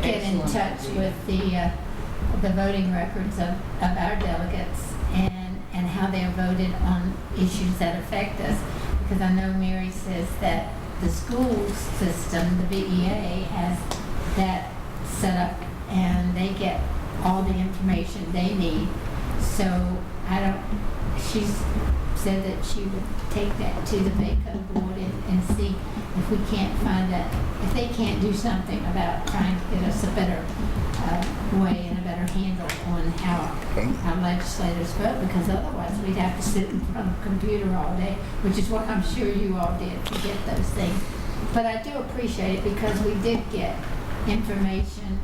get in touch with the voting records of our delegates and how they're voted on issues that affect us. Because I know Mary says that the school system, the VEA, has that set up and they get all the information they need. So she said that she would take that to the VACO board and see if we can't find that, if they can't do something about trying to get us a better way and a better handle on how our legislators vote, because otherwise we'd have to sit in front of a computer all day, which is what I'm sure you all did to get those things. But I do appreciate it because we did get information,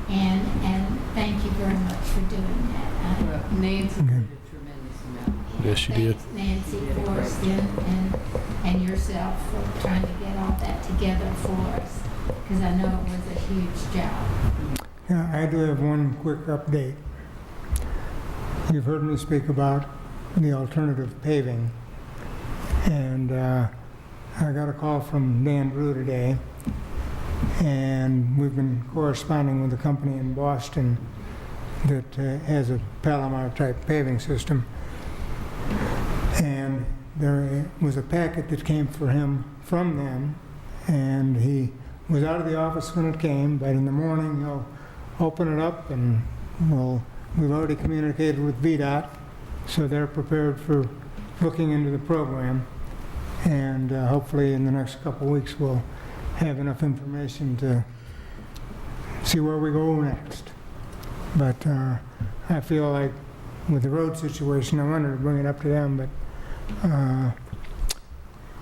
and thank you very much for doing that. Nancy did a tremendous amount. Yes, you did. Thanks, Nancy Forreston and yourself for trying to get all that together for us, because I know it was a huge job. Yeah, I do have one quick update. You've heard me speak about the alternative paving. And I got a call from Dan Drew today, and we've been corresponding with a company in Boston that has a Palomar-type paving system. And there was a packet that came for him from them, and he was out of the office when it came, but in the morning he'll open it up, and we've already communicated with VDOT, so they're prepared for looking into the program. And hopefully in the next couple of weeks we'll have enough information to see where we go next. But I feel like with the road situation, I wanted to bring it up to them, but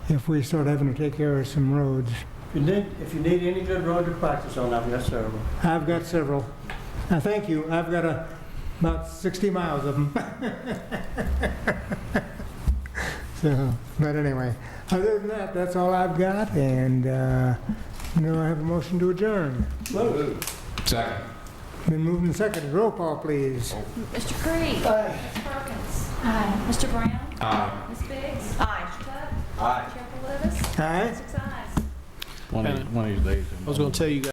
if we start having to take care of some roads. If you need any good road to practice on, I've got several. I've got several. Thank you. I've got about 60 miles of them. So, but anyway, other than that, that's all I've got, and I have a motion to adjourn. Second. Been moved and seconded. Roll call, please. Mr. Creed. Aye. Ms. Perkins. Aye. Mr. Brown. Aye. Ms. Biggs. Aye. Mr. Tuck. Aye. Chair Palutis. Aye. 6 ayes. One of these days. I was going to tell you guys